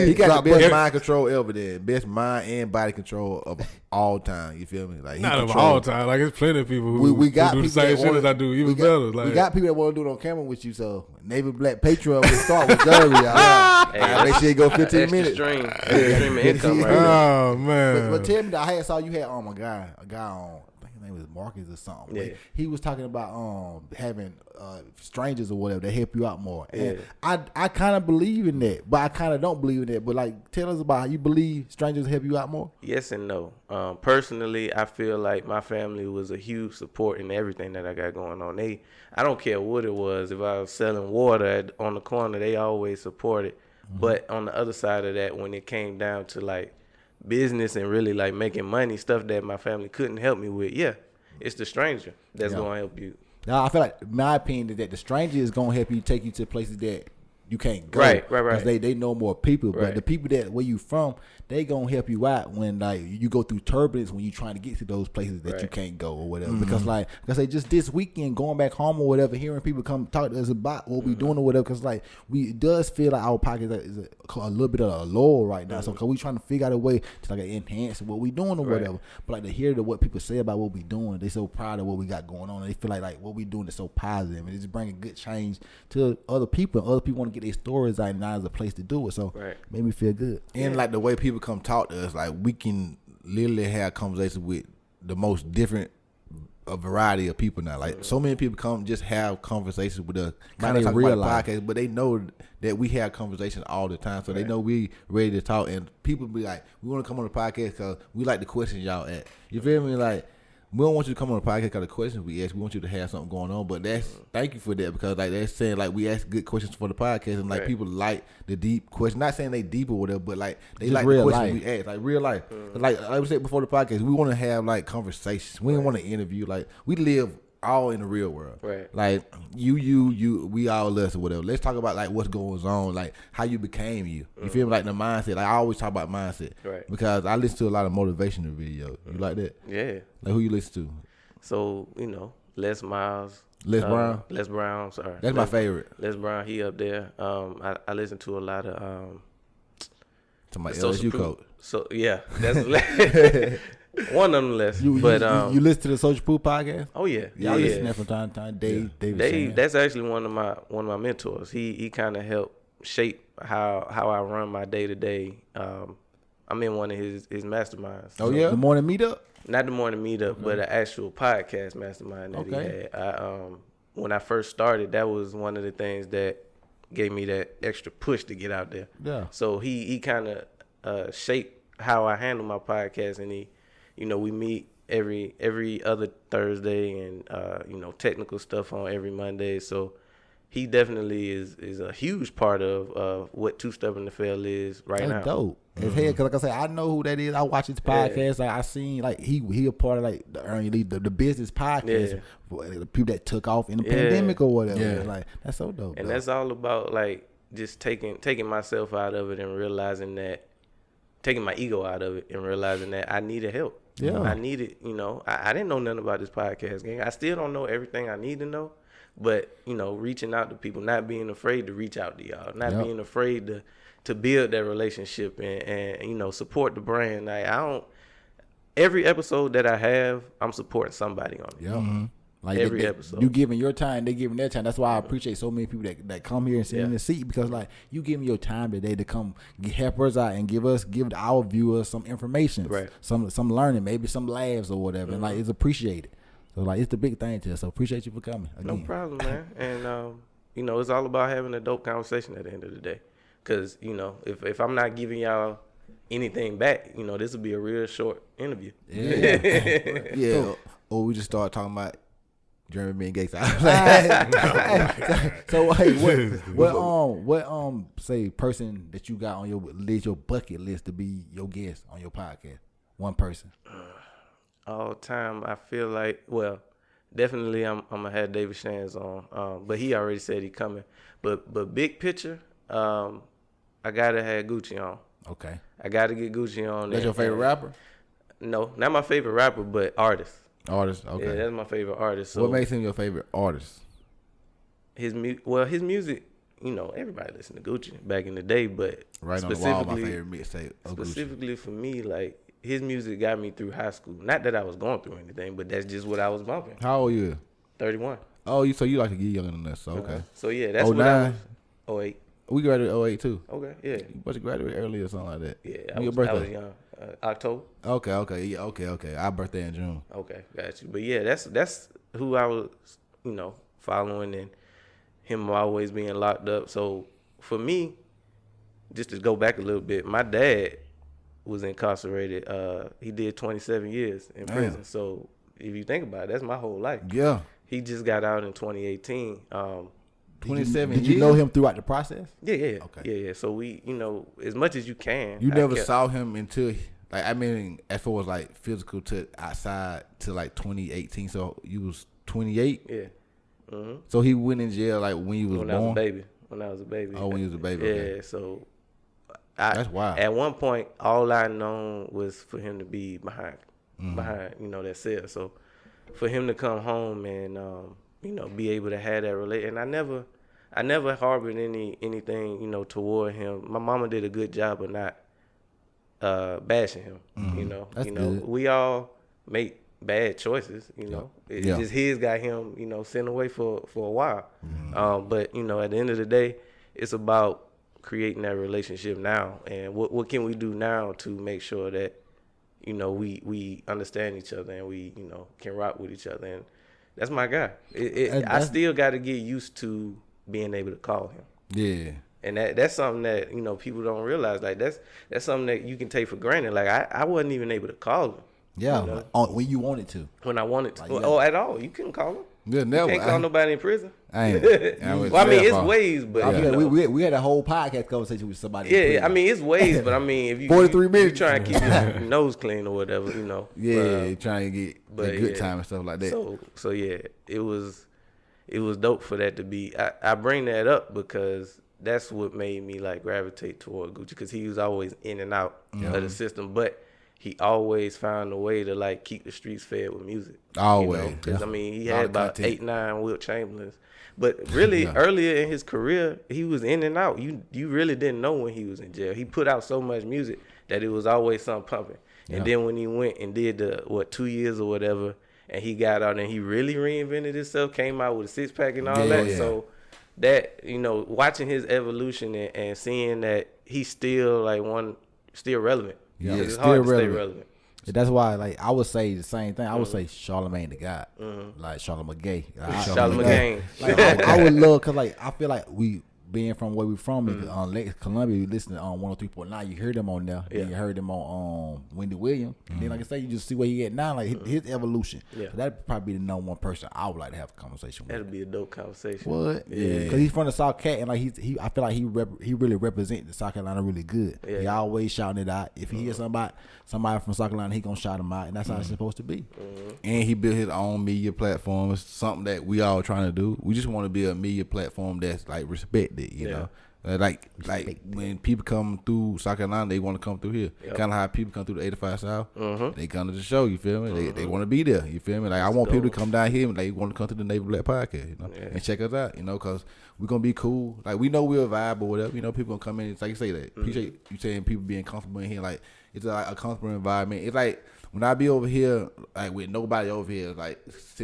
Speaker 1: He got
Speaker 5: drop
Speaker 1: the best
Speaker 5: butt.
Speaker 1: mind control ever. There, best mind and body control of all time. You feel me? Like he
Speaker 3: Not of
Speaker 1: control-
Speaker 3: all time. Like it's plenty of people who,
Speaker 5: We got
Speaker 3: who do the
Speaker 5: people
Speaker 3: same
Speaker 5: that
Speaker 3: shit
Speaker 5: wanna-
Speaker 3: as I do, even
Speaker 5: we
Speaker 3: better.
Speaker 5: got,
Speaker 3: Like
Speaker 5: we got people that want to do it on camera with you. So Navy Black Patreon will start with Jerry.
Speaker 4: Hey,
Speaker 1: Make sure you go 15
Speaker 4: extra
Speaker 1: minutes.
Speaker 4: stream of income right there.
Speaker 3: oh man.
Speaker 5: But tell me that I saw you had a guy on. I think his name was Marcus or something.
Speaker 4: Yeah.
Speaker 5: He was talking about having strangers or whatever that help you out more. And
Speaker 4: Yeah.
Speaker 5: I kind of believe in that, but I kind of don't believe in that. But like, tell us about how you believe strangers help you out more.
Speaker 4: Yes and no. Personally, I feel like my family was a huge support in everything that I got going on. I don't care what it was. If I was selling water on the corner, they always supported. But on the other side of that, when it came down to like business and really like making money, stuff that my family couldn't help me with, it's the stranger that's gonna help you.
Speaker 5: Now I feel like my opinion is that the stranger is gonna help you take you to places that you can't go.
Speaker 4: Right.
Speaker 5: 'Cause they know more people, but
Speaker 4: Right.
Speaker 5: the people that where you from, they gonna help you out when like you go through turbulence when you trying to get to those places that you
Speaker 4: Right.
Speaker 5: can't go or whatever. Because like I say, just this weekend going back home or whatever, hearing people come talk to us about what we doing or whatever. Because like it does feel like our pocket is a little bit of a low right now. So cause we trying to figure out a way to like enhance what we doing or whatever. But like to hear what people say about what we doing, they so proud of what we got going on. And they feel like what we doing is so positive and it's bringing good change to other people. And other people want to get their stories out, and now is a place to do it. So made me feel good.
Speaker 1: And like the way people come talk to us, like we can literally have conversations with the most different a variety of people now. Like so many people come just have conversations with us, kind of talk
Speaker 5: real
Speaker 1: about
Speaker 5: life.
Speaker 1: the podcast, but they know that we have conversations all the time, so they know we ready to talk. And people be like, we want to come on the podcast because we like the questions y'all at. You feel me? Like We don't want you to come on the podcast because of the questions we ask. We want you to have something going on. But thank you for that, because like they're saying like we ask good questions for the podcast, and like people like the deep questions. Not saying they deep or whatever, but like they just like the questions we ask, like real life. Like we said before the podcast, we want to have like conversations. We don't want to interview. Like we live all in the real world.
Speaker 4: Right.
Speaker 1: Like you, we all us or whatever. Let's talk about like what's going on, like how you became you. You feel me? Like the mindset. Like I always talk about mindset.
Speaker 4: Right.
Speaker 1: Because I listen to a lot of motivational videos. You like that?
Speaker 4: Yeah.
Speaker 1: Like who you listen to?
Speaker 4: So, Les Miles.
Speaker 1: Les Brown?
Speaker 4: Les Brown, sorry.
Speaker 1: That's my favorite.
Speaker 4: Les Brown, he up there. I listen to a lot of
Speaker 1: to my LSU coach.
Speaker 4: So yeah, that's one of them less.
Speaker 5: You listen to the Social Proof podcast?
Speaker 4: Oh yeah.
Speaker 5: I listen to that from time to time. Dave,
Speaker 4: that's actually one of my mentors. He kind of helped shape how I run my day to day. I'm in one of his masterminds.
Speaker 5: Oh yeah, the morning meetup.
Speaker 4: Not the morning meetup, but an actual podcast mastermind that he had. When I first started, that was one of the things that gave me that extra push to get out there.
Speaker 5: Yeah.
Speaker 4: So he kind of shaped how I handle my podcast, and we meet every other Thursday, and technical stuff on every Monday. So he definitely is a huge part of what 2Stubborn2Fail is right now.
Speaker 5: That's dope. His head, because like I said, I know who that is. I watch his podcast. Like I seen like he a part of like the Earn Your Lead, the business podcast for the people that took off in the pandemic or whatever. Yeah. Like that's so dope.
Speaker 4: And that's all about like just taking myself out of it and realizing that, taking my ego out of it and realizing that I needed help.
Speaker 5: Yeah.
Speaker 4: I needed, I didn't know nothing about this podcast game. I still don't know everything I need to know, but reaching out to people, not being afraid to reach out to y'all, not being afraid to build that relationship and support the brand. Like every episode that I have, I'm supporting somebody on it.
Speaker 5: Yeah. Mm-hmm. Like
Speaker 4: every episode.
Speaker 5: You giving your time, they giving their time. That's why I appreciate so many people that come here and sit in the seat, because like you giving your time today to come help us out and give our viewers some information,
Speaker 4: right?
Speaker 5: Some learning, maybe some laughs or whatever, and like it's appreciated. So like it's the big thing to us. So appreciate you for coming. Again.
Speaker 4: No problem, man. And it's all about having a dope conversation at the end of the day. Cause if I'm not giving y'all anything back, this will be a real short interview.
Speaker 1: Yeah. Yeah. Or we just start talking about German being gay.
Speaker 5: So hey, what say person that you got on your bucket list to be your guest on your podcast? One person.
Speaker 4: All time, I feel like, well, definitely I'm gonna have David Shands on, but he already said he coming. But big picture, I gotta have Gucci on.
Speaker 5: Okay.
Speaker 4: I gotta get Gucci on.
Speaker 1: That's your favorite rapper?
Speaker 4: No, not my favorite rapper, but artist.
Speaker 1: Artist, okay.
Speaker 4: Yeah, that's my favorite artist. So
Speaker 1: what makes him your favorite artist?
Speaker 4: His music, everybody listened to Gucci back in the day, but
Speaker 1: right on the wall, my favorite mixtape.
Speaker 4: Specifically for me, like his music got me through high school. Not that I was going through anything, but that's just what I was bumping.
Speaker 1: How old are you?
Speaker 4: 31.
Speaker 1: Oh, so you like a year younger than us? So okay.
Speaker 4: So yeah, that's what I was. 08.
Speaker 1: We graduated 08 too.
Speaker 4: Okay, yeah.
Speaker 1: You must have graduated early or something like that.
Speaker 4: Yeah,
Speaker 1: I was
Speaker 4: young. October.
Speaker 1: Okay, yeah, okay. Our birthday in June.
Speaker 4: Okay, got you. But yeah, that's who I was, following, and him always being locked up. So for me, just to go back a little bit, my dad was incarcerated. He did 27 years in prison. So if you think about it, that's my whole life.
Speaker 1: Yeah.
Speaker 4: He just got out in 2018.
Speaker 1: 27
Speaker 5: Did you know him throughout the process?
Speaker 4: Yeah.
Speaker 1: Okay.
Speaker 4: Yeah. So we, as much as you can.
Speaker 1: You never saw him until, as far as like physical to outside to like 2018. So you was 28.
Speaker 4: Yeah. Mm-hmm.
Speaker 1: So he went in jail like when you was born.
Speaker 4: When I was a baby.
Speaker 1: Oh, when you was a baby.
Speaker 4: Yeah.
Speaker 1: Okay.
Speaker 4: So
Speaker 1: that's wild.
Speaker 4: At one point, all I known was for him to be behind, that cell. So for him to come home and be able to have that relate, and I never harbored anything toward him. My mama did a good job of not bashing him.
Speaker 5: That's good.
Speaker 4: We all make bad choices. It's just his got him sent away for a while. But at the end of the day, it's about creating that relationship now, and what can we do now to make sure that we understand each other and we can rock with each other. And that's my guy. I still got to get used to being able to call him.
Speaker 1: Yeah.
Speaker 4: And that's something that people don't realize. Like that's something that you can take for granted. Like I wasn't even able to call him.
Speaker 5: Yeah,
Speaker 4: You know?
Speaker 5: when you wanted to.
Speaker 4: When I wanted to.
Speaker 5: Like,
Speaker 4: Or at all. You couldn't call them.
Speaker 1: Yeah,
Speaker 4: You
Speaker 1: never.
Speaker 4: can't call nobody in prison.
Speaker 1: I ain't.
Speaker 4: Well, I mean, it's ways, but
Speaker 5: I
Speaker 4: you
Speaker 5: mean,
Speaker 4: know.
Speaker 5: we had a whole podcast conversation with somebody.
Speaker 4: Yeah, I mean, it's ways, but I mean, if you
Speaker 5: 43
Speaker 4: you
Speaker 5: minutes.
Speaker 4: try and keep your nose clean or whatever, you know.
Speaker 1: Yeah, trying to get
Speaker 4: but
Speaker 1: a good
Speaker 4: yeah.
Speaker 1: time and stuff like that.
Speaker 4: So yeah, it was dope for that to be. I bring that up because that's what made me like gravitate toward Gucci, because he was always in and out of the system, but he always found a way to like keep the streets fed with music.
Speaker 1: Always,
Speaker 4: Because I mean, he
Speaker 1: Lot
Speaker 4: had
Speaker 1: of
Speaker 4: about
Speaker 1: content.
Speaker 4: 8-9 Wilt Chamberlains. But really, earlier in his career, he was in and out. You really didn't know when he was in jail. He put out so much music that it was always something pumping. And then when he went and did the 2 years or whatever, and he got out and he really reinvented himself, came out with a 6-pack and all that.
Speaker 1: Yeah.
Speaker 4: So that, watching his evolution and seeing that he's still still relevant.
Speaker 1: Yeah,
Speaker 4: it's
Speaker 1: still
Speaker 4: hard to stay
Speaker 1: relevant.
Speaker 4: relevant.
Speaker 5: That's why, like, I would say the same thing. I would say Charlamagne the God, like Charlamagne.
Speaker 4: Charlamagne.
Speaker 5: Like, I would love, cause like I feel like we being from where we from, on Lake Columbia, you listen on 103.9. You heard them on there. Then you heard them on Wendy Williams. And then, like I say, you just see where he at now, like his evolution.
Speaker 4: Yeah.
Speaker 5: So that'd probably be the number one person I would like to have a conversation with.
Speaker 4: That'd be a dope conversation.
Speaker 5: What?
Speaker 1: Yeah.
Speaker 5: Because he's from the South Cat, and like he I feel like he really represents the South Carolina really good.
Speaker 4: Yeah.
Speaker 5: He always shouting it out. If he hears somebody from South Carolina, he gonna shout him out, and that's how it's supposed to be.
Speaker 1: And he built his own media platform. It's something that we all trying to do. We just want to be a media platform that's like respected, you know. Like when people come through South Carolina, they want to come through here.
Speaker 4: Yep.
Speaker 1: Kind of how people come through the 85 South. They come to the show, you feel me? They want to be there, you feel me? Like I want people to come down here and they want to come to the Navy Black Podcast, you know, and check us out, you know, because we're going to be cool. Like we know we're a vibe or whatever, you know, people going to come in. It's like you say that. Appreciate you saying people being comfortable in here. Like it's like a comfortable environment. It's like when I be over here, like with nobody over here, like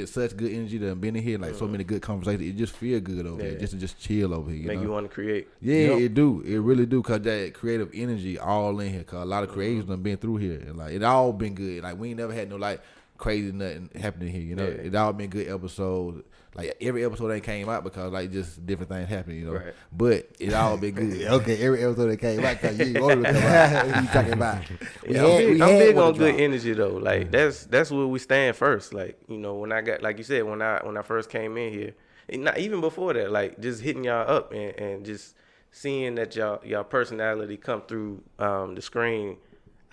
Speaker 1: such good energy that I've been in here, like so many good conversations, it just feel good over here, just to just chill over here.
Speaker 4: Make you want to create.
Speaker 1: Yeah, it do. It really do, cause that creative energy all in here. Cause a lot of creators done been through here, and like it all been good. Like we ain't never had no like crazy nothing happening here. You know, it all been good episodes. Like every episode ain't came out because like just different things happening. You know, but it all been good.
Speaker 5: Okay, every episode that came out, cause you wanted to come out. What you talking about?
Speaker 4: I'm big on good energy though. Like that's where we stand first. Like when I got, like you said, when I first came in here, and not even before that, like just hitting y'all up and just seeing that y'all personality come through the screen,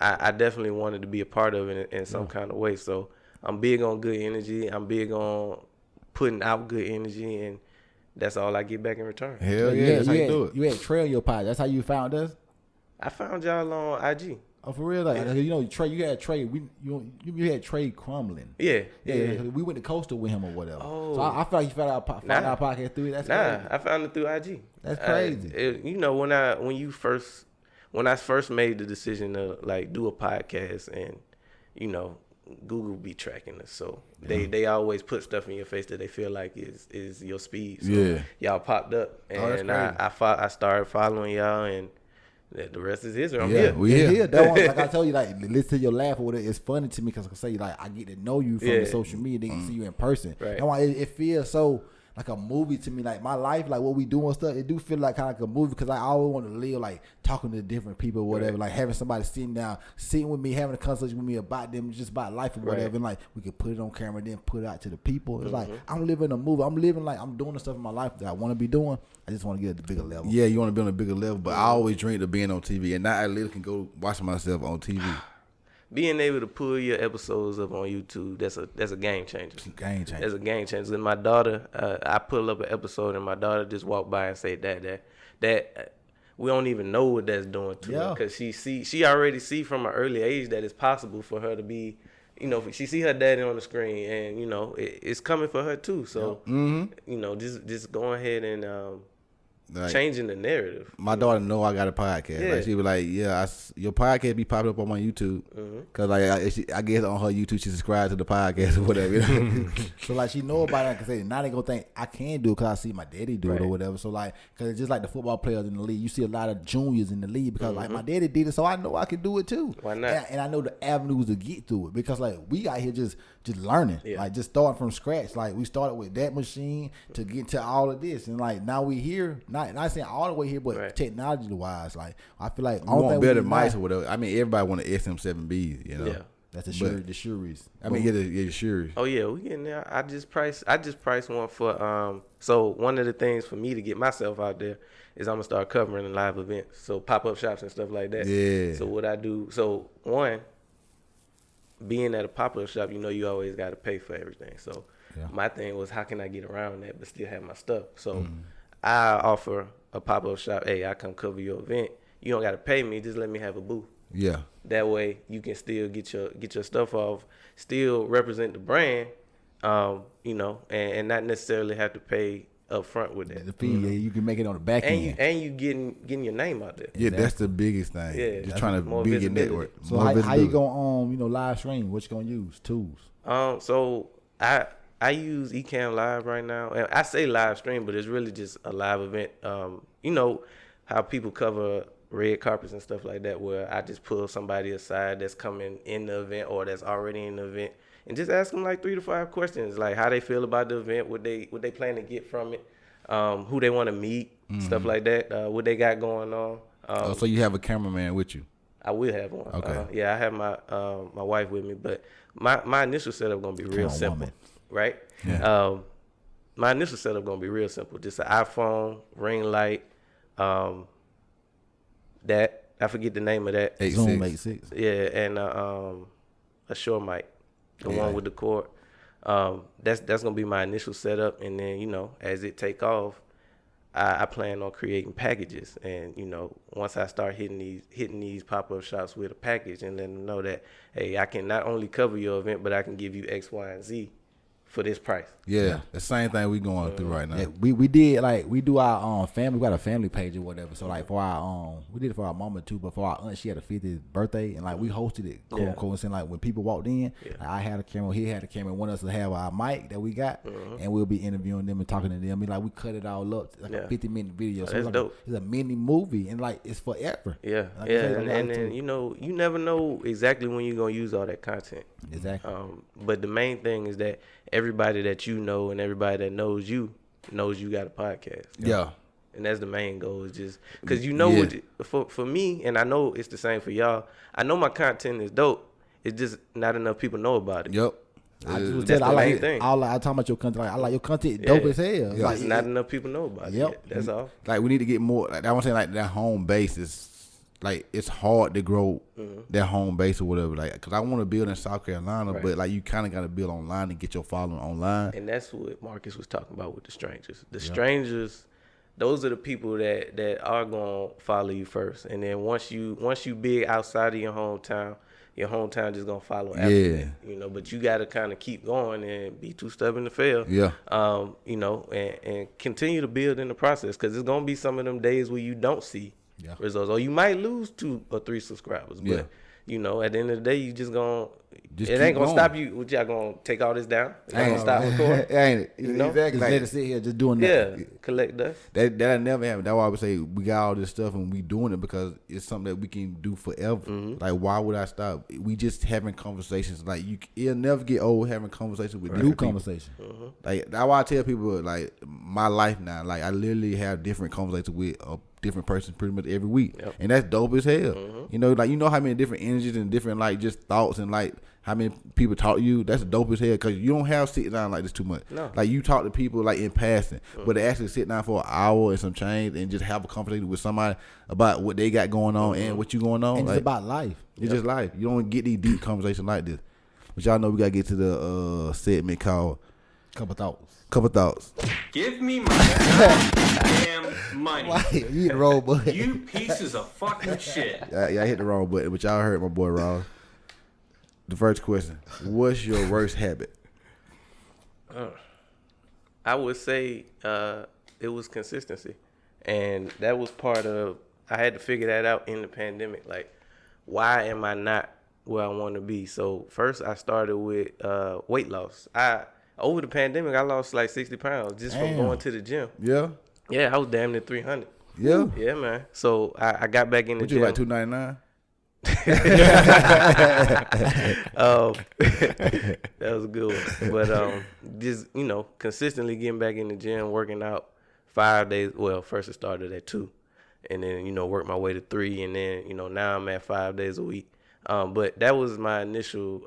Speaker 4: I definitely wanted to be a part of it in some kind of way. So I'm big on good energy. I'm big on putting out good energy, and that's all I get back in return.
Speaker 1: Hell yeah, that's how you do it.
Speaker 5: You had Trey on your pod. That's how you found us.
Speaker 4: I found y'all on IG.
Speaker 5: Oh, for real? Like Trey, you had Trey. You had Trey Crumbling.
Speaker 4: Yeah.
Speaker 5: We went to Coastal with him or whatever.
Speaker 4: Oh.
Speaker 5: So I felt like you found our podcast through it. That's crazy.
Speaker 4: I found it through IG.
Speaker 5: That's crazy.
Speaker 4: When I first made the decision to like do a podcast, and Google be tracking us, so they always put stuff in your face that they feel like is your speed. So y'all popped up, and I started following y'all, and the rest is history. I'm here.
Speaker 1: We here.
Speaker 5: That one, like I told you, like listen to your laugh or whatever. It's funny to me because I say like I get to know you from the social media, then see you in person.
Speaker 4: Right.
Speaker 5: That's why it feels so like a movie to me. Like my life, like what we do and stuff, it do feel like kind of like a movie because I always want to live like talking to different people or whatever, like having somebody sitting with me, having a conversation with me about them, just about life or whatever, and like we could put it on camera, then put it out to the people. It's like I'm living a movie. I'm living like I'm doing the stuff in my life that I want to be doing. I just want to get at the bigger level.
Speaker 1: Yeah, you want to be on a bigger level, but I always dreamed of being on TV, and now I literally can go watch myself on TV.
Speaker 4: Being able to pull your episodes up on YouTube, that's a game changer.
Speaker 5: Game changer.
Speaker 4: That's a game changer. And my daughter, I pull up an episode, and my daughter just walked by and said that we don't even know what that's doing to her, because she already see from an early age that it's possible for her to be, she see her daddy on the screen, and it's coming for her too. So just go ahead and like, changing the narrative.
Speaker 1: My daughter know I got a podcast.
Speaker 4: Yeah.
Speaker 1: Like she was like, your podcast be popping up on my YouTube. Cause like I guess on her YouTube she subscribed to the podcast or whatever.
Speaker 5: So like she know about it. Cause now they gonna think I can do it because I see my daddy do it or whatever. So like, cause it's just like the football players in the league. You see a lot of juniors in the league because like my daddy did it, so I know I can do it too.
Speaker 4: Why not?
Speaker 5: And I know the avenues to get through it because like we out here just learning, like just starting from scratch. Like we started with that machine to get to all of this, and like now we here. Not saying all the way here, but technology wise, like I feel like
Speaker 1: I want better mics or whatever. I mean, everybody want an SM7B, you know.
Speaker 5: That's the Shuries.
Speaker 1: I mean, the Shuries.
Speaker 4: Oh yeah, we getting there. I just priced one for so one of the things for me to get myself out there is I'm gonna start covering live events, so pop-up shops and stuff like that.
Speaker 1: Yeah.
Speaker 4: So what I do, so one, being at a pop-up shop, you always got to pay for everything. So my thing was, how can I get around that but still have my stuff? So I offer a pop-up shop. Hey, I come cover your event. You don't got to pay me. Just let me have a booth.
Speaker 1: Yeah.
Speaker 4: That way you can still get your stuff off, still represent the brand, and not necessarily have to pay up front with that.
Speaker 5: The fee, you can make it on the back end.
Speaker 4: And you getting your name out there.
Speaker 1: Yeah, that's the biggest thing.
Speaker 4: Yeah,
Speaker 1: just trying to build your network.
Speaker 5: So how you gonna live stream? What you gonna use? Tools.
Speaker 4: So I use Ecamm Live right now, and I say live stream, but it's really just a live event. You know how people cover red carpets and stuff like that, where I just pull somebody aside that's coming in the event or that's already in the event, and just ask them like 3 to 5 questions, like how they feel about the event, what they plan to get from it, who they want to meet, stuff like that, what they got going on.
Speaker 1: So you have a cameraman with you?
Speaker 4: I will have one.
Speaker 1: Okay.
Speaker 4: Yeah, I have my wife with me, but my initial setup gonna be real simple,
Speaker 5: woman.
Speaker 4: right?
Speaker 1: Yeah.
Speaker 4: My initial setup gonna be real simple. Just an iPhone, ring light, that I forget the name of that.
Speaker 5: Zoom 8.6.
Speaker 4: Yeah, and a Shure mic, the one with the cord. That's gonna be my initial setup, and then as it take off, I plan on creating packages, and once I start hitting these pop-up shops with a package and letting them know that, hey, I can not only cover your event, but I can give you X, Y, and Z for this price.
Speaker 1: Yeah, the same thing we going through right now.
Speaker 5: Yeah, we did we do our family. We got a family page or whatever. So for our we did it for our mama too, but for our aunt, she had a 50th birthday, and we hosted it, quote unquote. And saying when people walked in, I had a camera, he had a camera, and wanted us to have our mic that we got, and we'll be interviewing them and talking to them. We cut it all up like a 50-minute video. So
Speaker 4: that's dope.
Speaker 5: It's a mini movie, and it's forever.
Speaker 4: Yeah, and then you never know exactly when you're gonna use all that content.
Speaker 5: Exactly.
Speaker 4: But the main thing is that everybody that you know and everybody that knows you got a podcast.
Speaker 1: Yeah.
Speaker 4: And that's the main goal, is just because for me, and I know it's the same for y'all, I know my content is dope. It's just not enough people know about it.
Speaker 1: Yep.
Speaker 4: That's the main thing.
Speaker 5: I talk about your content. I like your content dope as hell.
Speaker 1: Yeah.
Speaker 4: It's not enough people know about it. Yet. That's all.
Speaker 1: We need to get more. I want to say that home base is it's hard to grow that home base or whatever. Because I want to build in South Carolina, but you kind of got to build online and get your following online.
Speaker 4: And that's what Marcus was talking about with the strangers. The strangers, those are the people that are gonna follow you first. And then once you big outside of your hometown just gonna follow after that. But you gotta kind of keep going and be too stubborn to fail.
Speaker 1: Yeah.
Speaker 4: And continue to build in the process, because there's gonna be some of them days where you don't see results, or you might lose 2 or 3 subscribers. But at the end of the day, you just gonna. It ain't gonna stop you. Y'all gonna take all this down? It's not gonna stop recording.
Speaker 1: Ain't it? Exactly.
Speaker 5: Let it sit here just doing that.
Speaker 4: Yeah, collect dust.
Speaker 1: That'll never happen. That's why I would say we got all this stuff and we doing it because it's something that we can do forever. Why would I stop? We just having conversations. You'll never get old having conversations with new
Speaker 5: conversation.
Speaker 1: That's why I tell people my life now. I literally have different conversations with a different person pretty much every week, and that's dope as hell. You know how many different energies and different just thoughts and how many people talk to you. That's dope as hell, because you don't have sit down like this too much.
Speaker 4: No.
Speaker 1: You talk to people in passing, but to actually sit down for an hour and some change and just have a conversation with somebody about what they got going on and what you going on.
Speaker 5: And it's about life.
Speaker 1: It's just life. You don't get these deep conversations like this. But y'all know we gotta get to the segment called
Speaker 5: Couple
Speaker 1: Thoughts.
Speaker 6: Give me my goddamn money.
Speaker 5: Why? You hit the wrong button.
Speaker 6: You pieces of fucking shit.
Speaker 1: Yeah, I hit the wrong button, but y'all heard my boy Ross. The first question: what's your worst habit?
Speaker 4: I would say it was consistency, and that was part of. I had to figure that out in the pandemic. Why am I not where I want to be? So first, I started with weight loss. Over the pandemic, I lost 60 pounds just from going to the gym.
Speaker 1: Yeah.
Speaker 4: Yeah, I was damn near 300.
Speaker 1: Yeah.
Speaker 4: Yeah, man. So I got back in the gym.
Speaker 1: You $299?
Speaker 4: That was a good one. But just consistently getting back in the gym, working out 5 days. Well, first it started at 2, and then worked my way to 3, and then now I'm at 5 days a week. But that was my initial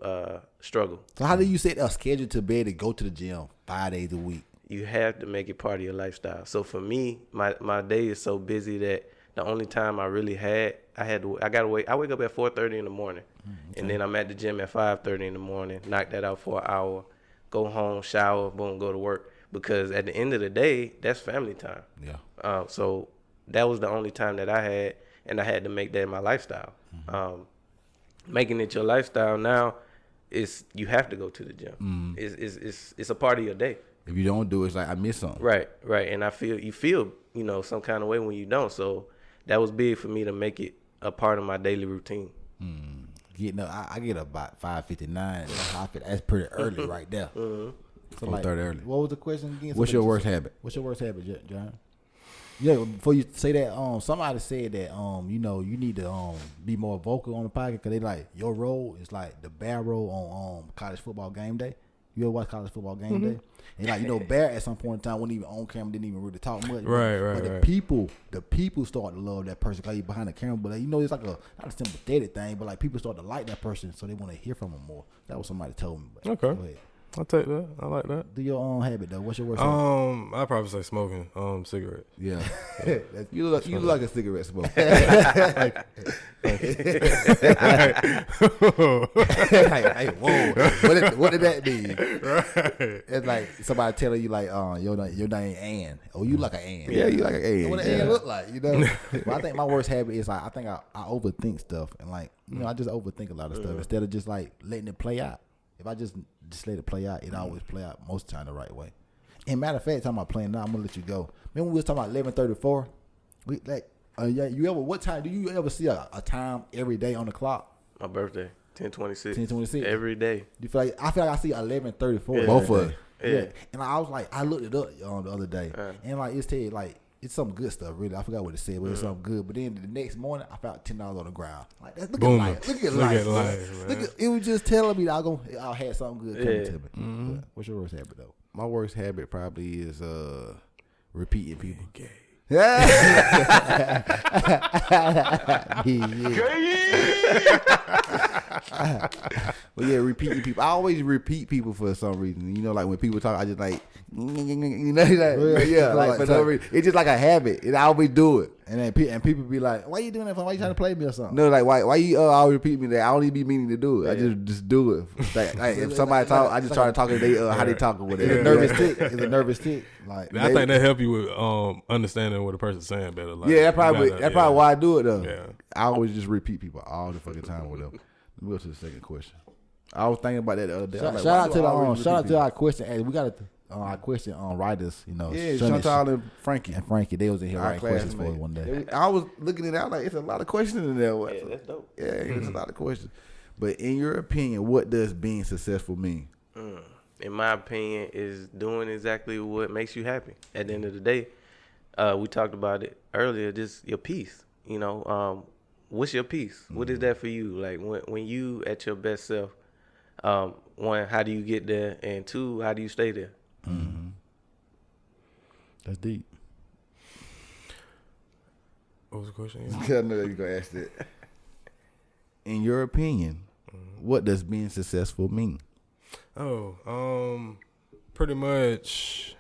Speaker 4: struggle.
Speaker 5: So how do you set a schedule to be able to go to the gym 5 days a week?
Speaker 4: You have to make it part of your lifestyle. So for me, my day is so busy that the only time I really I wake up at 4:30 in the morning, and then I'm at the gym at 5:30 in the morning. Knock that out for an hour, go home, shower, boom, go to work. Because at the end of the day, that's family time.
Speaker 5: Yeah.
Speaker 4: So that was the only time that I had, and I had to make that my lifestyle. Making it your lifestyle now is you have to go to the gym. It's a part of your day.
Speaker 5: If you don't do it, it's like I miss something.
Speaker 4: Right. And you feel some kind of way when you don't. So that was big for me to make it a part of my daily routine.
Speaker 5: Getting up, I get up about 5:59. That's pretty early right there. So
Speaker 1: 4:30 early.
Speaker 5: What was the question again?
Speaker 1: What's your worst habit?
Speaker 5: What's your worst habit, John? Yeah, before you say that, somebody said that you need to be more vocal on the podcast because they like your role is like the Bear role on college football game day. You ever watch college football game day? And Bear at some point in time wasn't even on camera, didn't even really talk much.
Speaker 3: Right.
Speaker 5: The people start to love that person because he's behind the camera. But it's like not a sympathetic thing, but like people start to like that person, so they want to hear from him more. That was somebody told me. But
Speaker 3: Okay.
Speaker 5: Go ahead.
Speaker 3: I'll take that. I like that.
Speaker 5: Do your own habit though. What's your worst habit?
Speaker 3: I'd probably say smoking cigarettes.
Speaker 5: Yeah. you look like a cigarette smoker. Hey, whoa. What did that mean? Right. It's like somebody telling you like, your name Ann. Oh, you like an Ann.
Speaker 1: Yeah, you like an Ann.
Speaker 5: What an Ann look like, But I think my worst habit is like I think I overthink stuff and like I just overthink a lot of stuff instead of just like letting it play out. If I just let it play out, it always play out most of the time the right way. And matter of fact, talking about playing now, I'm gonna let you go. Remember when we was talking about 11:34? What time do you ever see a time every day on the clock?
Speaker 4: My birthday, 10:26.
Speaker 5: 10:26
Speaker 4: every day.
Speaker 5: I feel like I see 11:34.
Speaker 4: Yeah.
Speaker 1: Both of us.
Speaker 5: Yeah. And I was like, I looked it up the other day, and like it said like. It's some good stuff, really. I forgot what it said, but it's something good. But then the next morning, I found $10 on the ground. Like, look at life. Look at life. It was just telling me that I had something good coming to me. But what's your worst habit, though?
Speaker 1: My worst habit probably is repeating people. Well, yeah, repeating people. I always repeat people for some reason. Like when people talk, I just like, like for no reason. It's just like a habit, and I always do it.
Speaker 5: And then people be like, "Why you doing that for? Why you trying to play me or something?"
Speaker 1: No, like why you always repeat me that? I don't even be meaning to do it. I just do it. Like if somebody talk, I just try to talk to how they talk or whatever.
Speaker 5: It's a nervous tick. It's a nervous tick. Like
Speaker 3: I think that help you with understanding what a person's saying better. Like,
Speaker 1: that's probably why I do it though.
Speaker 3: Yeah.
Speaker 1: I always just repeat people all the fucking time with them. Let me go to the second question. I was thinking about that the other day.
Speaker 5: Shout out to our question. Hey, we got our question writers.
Speaker 1: Yeah, Chantal and Frankie.
Speaker 5: And Frankie, they was in here writing questions for us one day.
Speaker 1: I was looking at it out like it's a lot of questions in there.
Speaker 4: Yeah, that's dope.
Speaker 1: Yeah, it's a lot of questions. But in your opinion, what does being successful mean?
Speaker 4: In my opinion, is doing exactly what makes you happy. At the end of the day, we talked about it earlier. Just your peace. What's your peace? What is that for you? Like when you at your best self. One, how do you get there? And two, how do you stay there?
Speaker 5: That's deep.
Speaker 3: What was the question?
Speaker 1: I know you're gonna ask that. In your opinion, what does being successful mean?
Speaker 3: Pretty much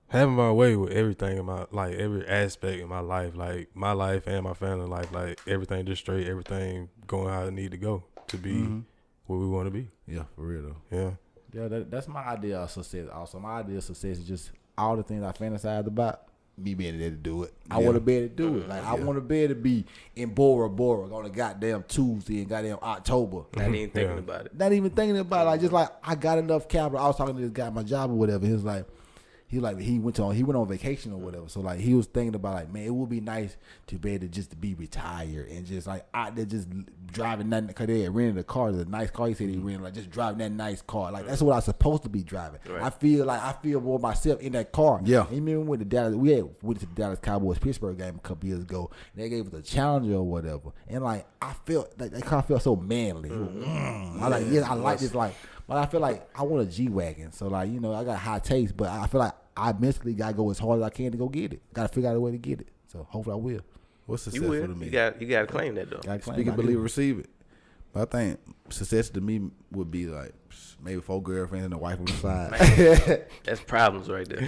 Speaker 3: having my way with everything in my every aspect in my life, like my life and my family life, like everything just straight, everything going how it need to go to be where we want to be.
Speaker 1: Yeah, for real though.
Speaker 3: Yeah.
Speaker 5: Yeah, that's my idea of success. Also, my idea of success is just all the things I fantasize about. Me being able to do it. I want to be able to do it. Like I want to be able to be in Bora Bora on a goddamn Tuesday and goddamn October.
Speaker 4: Not even thinking about it.
Speaker 5: Not even thinking about it. Like just like I got enough capital. I was talking to this guy at my job or whatever. He was like, he went on vacation or whatever. So like he was thinking about like, man, it would be nice to be able to just to be retired and just like out there just driving that, because they had rented a car, a nice car. He said he rented, like just driving that nice car. Like that's what I was supposed to be driving.
Speaker 4: Right.
Speaker 5: I feel more myself in that car.
Speaker 1: Yeah.
Speaker 5: And you remember when went to the Dallas Cowboys Pittsburgh game a couple years ago. And they gave us a Challenger or whatever. And like I felt like that car felt so manly. I like I like this like. But I feel like I want a G-Wagon. So, like, I got high taste, but I feel like I mentally got to go as hard as I can to go get it. Got to figure out a way to get it. So, hopefully I will.
Speaker 1: What's
Speaker 4: You
Speaker 1: successful
Speaker 4: will.
Speaker 1: to me?
Speaker 4: You got to claim that, though.
Speaker 1: Speak and believe, receive it.
Speaker 5: I think success to me would be like maybe 4 girlfriends and a wife on the side.
Speaker 4: That's problems right there.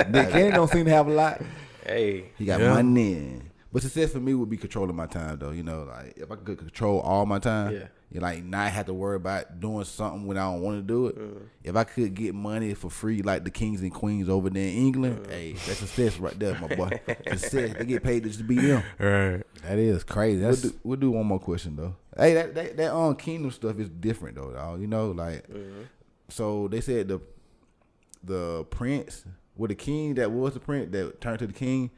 Speaker 5: Nick Cannon don't seem to have a lot.
Speaker 4: Hey,
Speaker 5: He got money. But success for me would be controlling my time, though. You know, like if I could control all my time, you like not have to worry about doing something when I don't want to do it. If I could get money for free, like the kings and queens over there in England, hey, that's success right there, my boy. Success. They get paid just to be them. Right. That is crazy. We'll do one more question though. Hey, that kingdom stuff is different though, dog. You know, like so they said the prince. With the king that was the prince that turned to the king,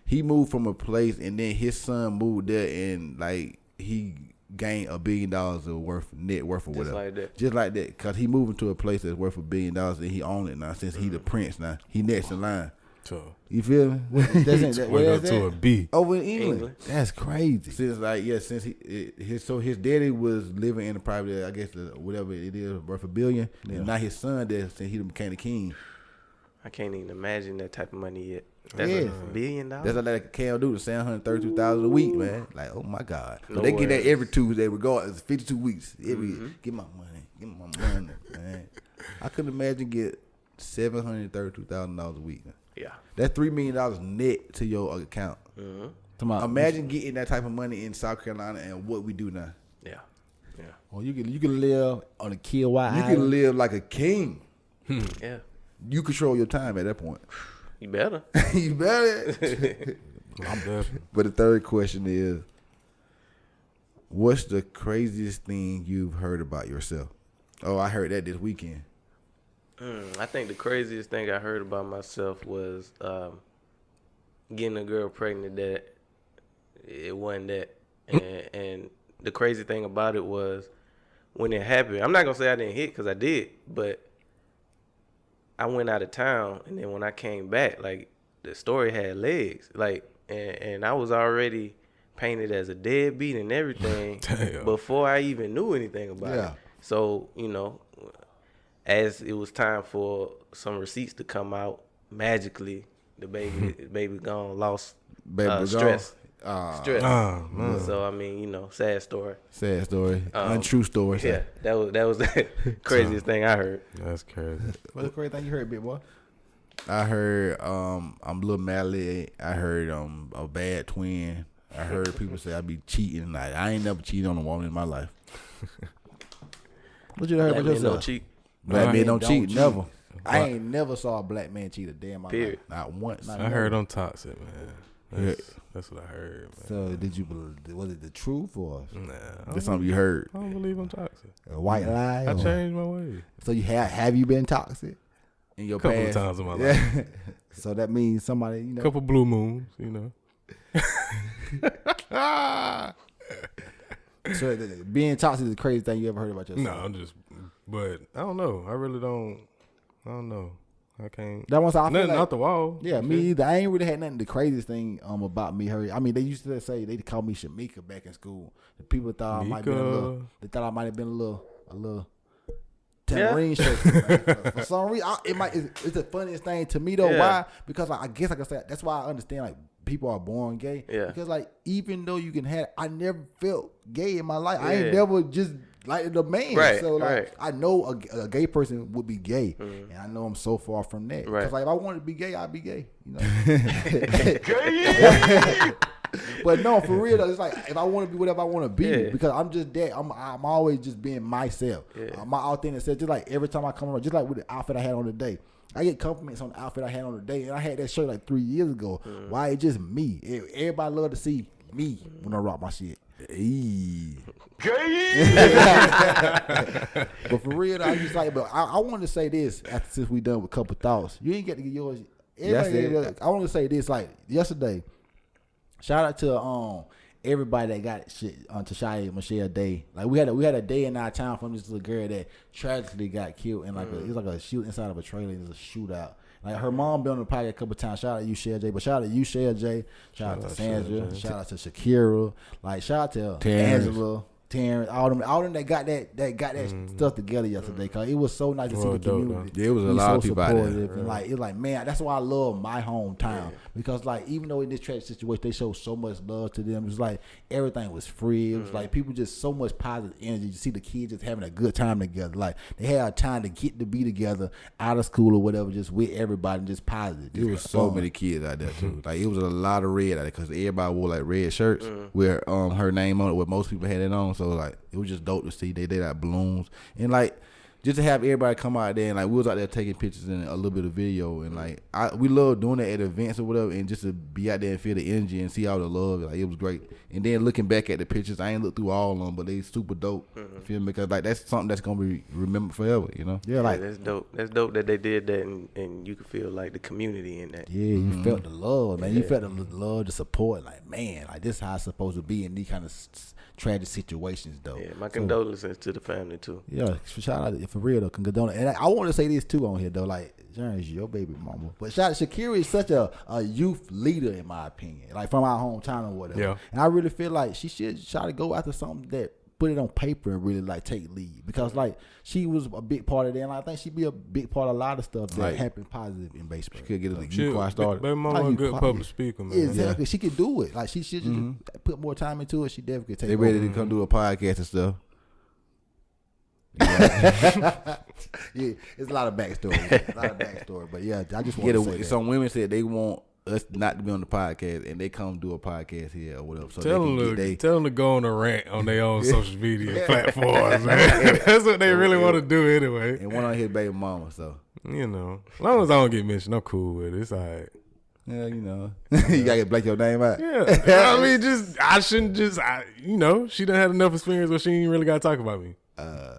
Speaker 5: he moved from a place and then his son moved there and like he gained $1 billion of net worth or whatever. Just like that. Because he moved into a place that's worth $1 billion and he owned it now since he the prince now. He next in line. So, you feel me?
Speaker 3: Went up to a B.
Speaker 5: Over in England. That's crazy. Since his daddy was living in the private, I guess whatever it is, worth $1 billion. And now his son there since he became the king.
Speaker 4: I can't even imagine that type of money yet. That's $1 billion.
Speaker 5: That's what that can do to say $132,000 a week, man. Like, oh my God. No they get that every Tuesday, regardless. 52 weeks. Get my money, man. I couldn't imagine get $732,000 a week. Man. Yeah, that's $3 million net to your account. Imagine getting that type of money in South Carolina and what we do now. Yeah. Well, you can live on a kilowatt. You can live like a king. Yeah. You control your time at that point.
Speaker 4: You better.
Speaker 5: You better.
Speaker 3: I'm definitely.
Speaker 5: But the third question is, what's the craziest thing you've heard about yourself? Oh, I heard that this weekend.
Speaker 4: I think the craziest thing I heard about myself was getting a girl pregnant that it wasn't that. And the crazy thing about it was when it happened, I'm not going to say I didn't hit because I did, but I went out of town, and then when I came back, like, the story had legs. Like, and I was already painted as a deadbeat and everything before I even knew anything about it. So, you know, as it was time for some receipts to come out, magically, the baby gone, lost stress. Stress. Man. So I mean, you know, sad story.
Speaker 5: Untrue story.
Speaker 4: Yeah, that was the craziest thing I heard.
Speaker 3: That's crazy.
Speaker 5: What's the crazy thing you heard, big boy? I heard I'm a little madly. I heard a bad twin. I heard people say I be cheating. Like, I ain't never cheated on a woman in my life. What you heard about yourself?
Speaker 4: Don't cheat.
Speaker 5: Black men don't cheat. Never. I ain't never saw a black man cheat a day in my life. Not once.
Speaker 3: I heard I'm toxic, man. That's what I heard, man.
Speaker 5: So did you believe? Was it the truth or
Speaker 3: that's
Speaker 5: something you heard?
Speaker 3: I don't believe I'm toxic.
Speaker 5: A white lie?
Speaker 3: I changed my ways.
Speaker 5: So you have you been toxic in your
Speaker 3: couple
Speaker 5: past?
Speaker 3: Of times in my life.
Speaker 5: So that means somebody, you know,
Speaker 3: couple blue moons, you know.
Speaker 5: So being toxic is the craziest thing you ever heard about yourself?
Speaker 3: No, but I don't know. I really don't. I don't know. I can't.
Speaker 5: That was I
Speaker 3: nothing
Speaker 5: like,
Speaker 3: out the wall.
Speaker 5: Yeah, me either. I ain't really had nothing. The craziest thing about me, her. I mean, they used to say they call me Shamika back in school. The people thought I might be a little. They thought I might have been a little tambourine shaker. For some reason, it's the funniest thing to me though. Yeah. Why? Because I guess I can say that's why I understand like people are born gay. Yeah. Because like even though you can have, I never felt gay in my life. Yeah. I ain't never just. Like the man, right, so like I know a gay person would be gay, and I know I'm so far from that. Because like if I wanted to be gay, I'd be gay. You know. But no, for real though, it's like if I want to be whatever I want to be, because I'm just that. I'm always just being myself. My authentic self. Just like every time I come around, just like with the outfit I had on today. I get compliments on the outfit I had on today, and I had that shirt like 3 years ago. Why it's just me? Everybody love to see me when I rock my shit. But for real, I just like. But I want to say this since we done with a couple thoughts. You ain't get to get yours. I want to say this. Like yesterday, shout out to everybody that got shit on Tashia Michelle Day. Like we had a day in our town from this little girl that tragically got killed in like it was like a shoot inside of a trailer. It was a shootout. Like her mom been on the podcast a couple times. Shout out to you, Shell J. But shout out to you, Shell J. Shout out to Sandra. Shout out to Shakira. Like shout out to Angela. Terrence, all them that got that stuff together yesterday. Cause it was so nice to see the community.
Speaker 1: Yeah, it was a lot of people out there.
Speaker 5: And like it's like, man, that's why I love my hometown because like even though in this tragic situation they showed so much love to them, it was like everything was free. It was like people just so much positive energy. You see the kids just having a good time together. Like they had time to get to be together out of school or whatever, just with everybody and just positive.
Speaker 1: There was so many kids out there too. Like it was a lot of red out there because everybody wore like red shirts with her name on it, where most people had it on. So like it was just dope to see. They got balloons and like just to have everybody come out there and like we was out there taking pictures and a little bit of video and like we love doing that at events or whatever and just to be out there and feel the energy and see all the love. Like it was great. And then looking back at the pictures, I ain't looked through all of them, but they super dope. You feel me? Because like that's something that's gonna be remembered forever. You know?
Speaker 5: Yeah, like
Speaker 4: that's dope. That's dope that they did that and you could feel like the community in that.
Speaker 5: Yeah, you felt the love, man. You felt the love, the support. Like man, like this is how it's supposed to be in these kind of tragic situations, though.
Speaker 4: Yeah, my condolences to the family too.
Speaker 5: Yeah, shout out for real though, condolences. And I want to say this too on here though, like Derrin is your baby mama, but shout out Shakira is such a youth leader in my opinion, like from our hometown or whatever. Yeah. And I really feel like she should try to go after something that put it on paper and really like take lead because like she was a big part of that, and I think she'd be a big part of a lot of stuff that happened positive in baseball.
Speaker 1: She could get a youth choir started.
Speaker 3: Baby mama a good public speaker, man.
Speaker 5: Exactly, she could do it. Like she should just put more time into it. She definitely could take.
Speaker 1: They ready to come do a podcast and stuff.
Speaker 5: Yeah, it's a lot of backstory. But yeah, I just want to say that.
Speaker 1: Some women said they want us not to be on the podcast, and they come do a podcast here or whatever. So
Speaker 3: tell them to go on a rant on their own social media platforms, man. That's what they really want to do anyway.
Speaker 1: And one on his baby mama, so
Speaker 3: you know, as long as I don't get mentioned, I'm cool with it. It's all right.
Speaker 1: Yeah, you know, you gotta blank your name out.
Speaker 3: Yeah, I mean, I shouldn't you know, she done had enough experience where she ain't really gotta talk about me.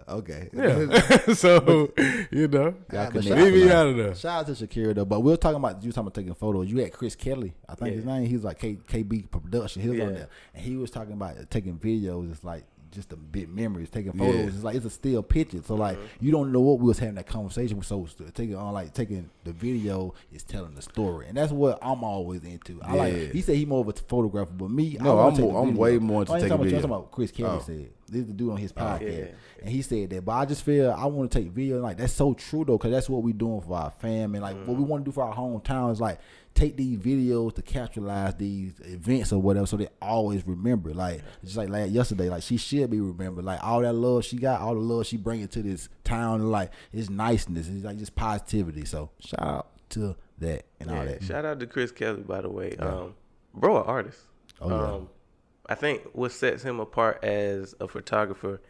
Speaker 1: Okay.
Speaker 3: Yeah. So, you know, leave me out of there.
Speaker 5: Shout out to Shakira though. But we were talking about taking photos. You had Chris Kelly, I think his name. He was like KB Production. He was on there, and he was talking about taking videos. It's like just a bit memories, taking photos. It's like it's a still picture. So like you don't know what we was having that conversation with. So taking the video is telling the story, and that's what I'm always into. I like. He said he more of a photographer, but me,
Speaker 1: I'm way more into taking video.
Speaker 5: I'm talking about Chris Kelly said. This is the dude on his podcast, and he said that. But I just feel I want to take video, and like that's so true though, because that's what we doing for our fam, and like what we want to do for our hometown is like take these videos to capitalize these events or whatever, so they always remember. Like just like yesterday, like she should be remembered. Like all that love she got, all the love she bringing to this town, like it's niceness, it's like just positivity. So shout out to that and all that.
Speaker 4: Shout out to Chris Kelly, by the way. Bro, an artist. I think what sets him apart as a photographer,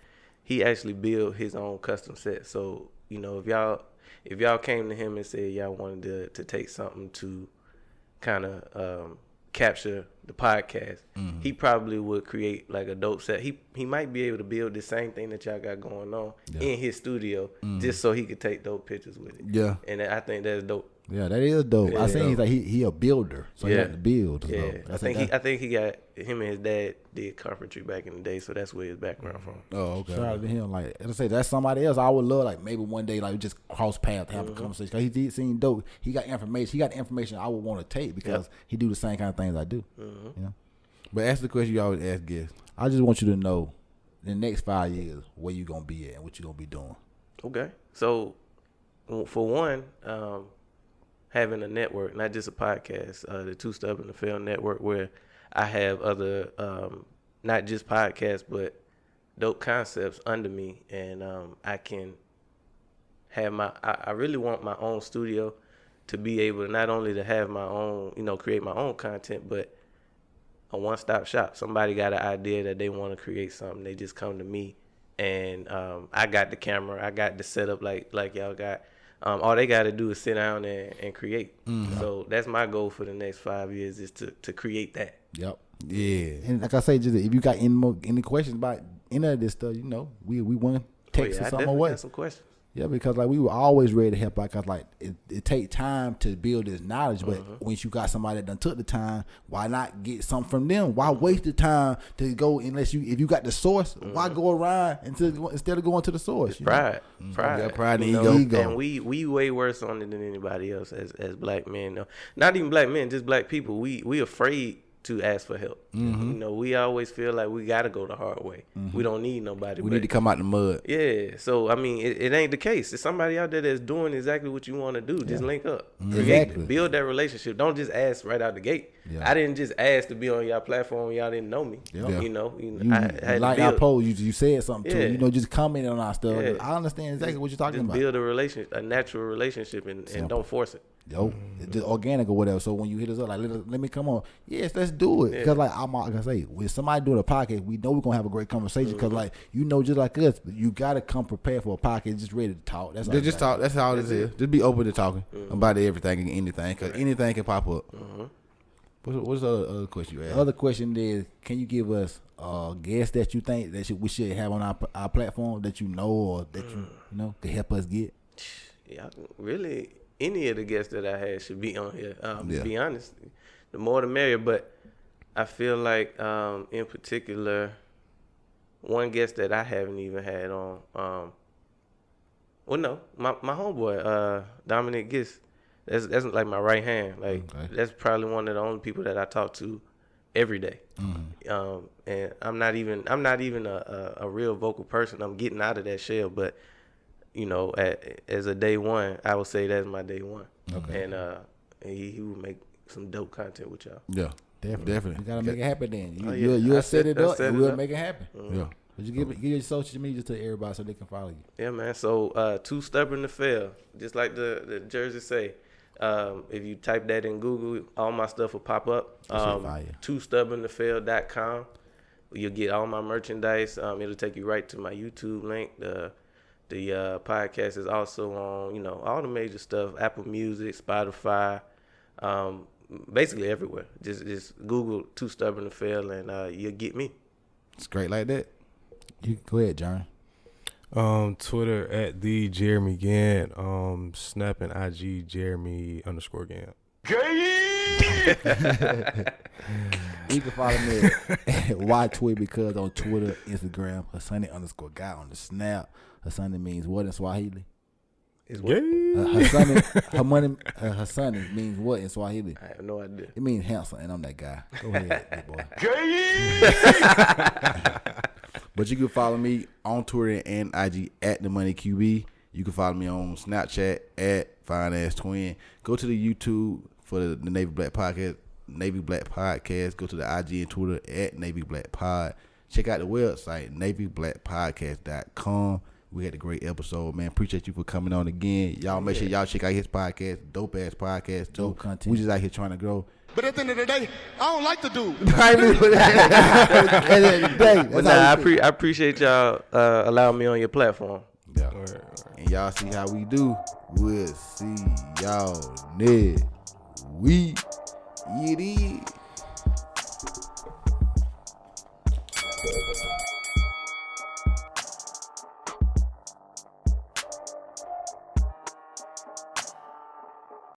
Speaker 4: he actually built his own custom set. So, you know, if y'all came to him and said y'all wanted to take something to kind of capture the podcast, he probably would create like a dope set. He might be able to build the same thing that y'all got going on in his studio just so he could take dope pictures with it. Yeah. And I think that's dope.
Speaker 5: Yeah, that is dope. I think he's like he a builder, so he got to build.
Speaker 4: Yeah, I think he got him and his dad did carpentry back in the day, so that's where his background from.
Speaker 5: Oh, okay. Shout out to him. Like I say, that's somebody else I would love. Like maybe one day, like just cross paths, have a conversation. Cause he did seem dope. He got information. He got information I would want to take because he do the same kind of things I do. You know.
Speaker 1: But ask the question you always ask guests.
Speaker 5: I just want you to know, in the next 5 years, where you gonna be at and what you gonna be doing.
Speaker 4: Okay, so for one. Having a network, not just a podcast, the 2Stubborn2Fail network, where I have other, not just podcasts, but dope concepts under me, and I can have I really want my own studio to be able to not only to have my own, you know, create my own content, but a one-stop shop. Somebody got an idea that they want to create something, they just come to me, and I got the camera, I got the setup like y'all got. All they got to do is sit down and create. So that's my goal for the next 5 years is to create that.
Speaker 5: Yep. Yeah. And like I say, just if you got any questions about any of this stuff, you know, we want to text or something away.
Speaker 4: I got some questions.
Speaker 5: Yeah, because like we were always ready to help. Like, cause like it take time to build this knowledge, but once you got somebody that done took the time, why not get something from them? Why waste the time to go if you got the source? Why go around instead of going to the source?
Speaker 4: Pride.
Speaker 1: Got pride and
Speaker 5: ego.
Speaker 4: And we way worse on it than anybody else as black men. No, not even black men, just black people. We afraid to ask for help. You know, we always feel like we got to go the hard way. We don't need nobody.
Speaker 1: We need to come out the mud.
Speaker 4: Yeah. So, I mean, it ain't the case. It's somebody out there that's doing exactly what you want to do. Just link up.
Speaker 5: Exactly.
Speaker 4: Build that relationship. Don't just ask right out the gate.
Speaker 5: Yeah.
Speaker 4: I didn't just ask to be on y'all platform when y'all didn't know me.
Speaker 5: Yeah.
Speaker 4: You know,
Speaker 5: I
Speaker 4: had
Speaker 5: like
Speaker 4: to
Speaker 5: our
Speaker 4: build.
Speaker 5: post, you said something
Speaker 4: Yeah.
Speaker 5: too. You know, just commenting on our stuff.
Speaker 4: Yeah.
Speaker 5: I understand exactly what you're talking
Speaker 4: Just
Speaker 5: about.
Speaker 4: build a natural relationship and don't force it.
Speaker 5: Yo, it's just organic or whatever. So when you hit us up, like let me come on. Yes, let's do it. Because like I'm gonna say, when somebody doing a podcast, we know we're gonna have a great conversation. Because like just like us, you gotta come prepared for a podcast, just ready to talk. That's all.
Speaker 1: Just talk. That's all it is. Just be open to talking about everything and anything, because anything can pop up. What's the other question you asked?
Speaker 5: The other question is, can you give us guests that you think that we should have on our platform that you know or that you know could help us get?
Speaker 4: Yeah, really, any of the guests that I had should be on here. To be honest, the more the merrier. But I feel like, in particular, one guest that I haven't even had on. Well, no, my homeboy, Dominic Gist. That's like my right hand. Like that's probably one of the only people that I talk to every day. And I'm not even a real vocal person. I'm getting out of that shell, but you know, as a day one, I would say that's my day one. Okay. And he will make some dope content with y'all.
Speaker 1: Yeah, definitely.
Speaker 5: We gotta make it happen then.
Speaker 4: Yeah.
Speaker 5: You'll set it up and we'll make it happen.
Speaker 1: Yeah.
Speaker 5: But you give your social media to everybody so they can follow you.
Speaker 4: Yeah, man. So 2Stubborn2Fail, just like the jersey say. If you type that in Google, all my stuff will pop up. 2Stubborn2Fail.com. You'll get all my merchandise. It'll take you right to my YouTube link. The podcast is also on, all the major stuff, Apple Music, Spotify, basically everywhere. Just Google 2Stubborn2Fail and you'll get me.
Speaker 1: It's great like that.
Speaker 5: You go ahead, John.
Speaker 3: Twitter at the Jeremy Gant. Snap and IG Jeremy_Gant.
Speaker 5: You can follow me at YTwit because on Twitter, Instagram, Hassani_guy on the Snap. Hassani means what in Swahili?
Speaker 4: Is what?
Speaker 5: Hassani means what in Swahili?
Speaker 4: I have no idea.
Speaker 5: It means handsome, and I'm that guy. Go ahead, big boy.
Speaker 1: But you can follow me on Twitter and IG at TheMoneyQB. You can follow me on Snapchat at FineAssTwin. Go to the YouTube for the Navy Black Podcast. Navy Black Podcast. Go to the IG and Twitter at Navy Black Pod. Check out the website, NavyBlackPodcast.com. We had a great episode, man. Appreciate you for coming on again. Y'all make sure y'all check out his podcast. Dope ass podcast too.
Speaker 5: Dope content.
Speaker 1: We just out here trying to grow.
Speaker 7: But at the end of the day, I don't like the dude.
Speaker 4: But I appreciate y'all allowing me on your platform.
Speaker 1: Yeah. And y'all see how we do. We'll see y'all next week. It is.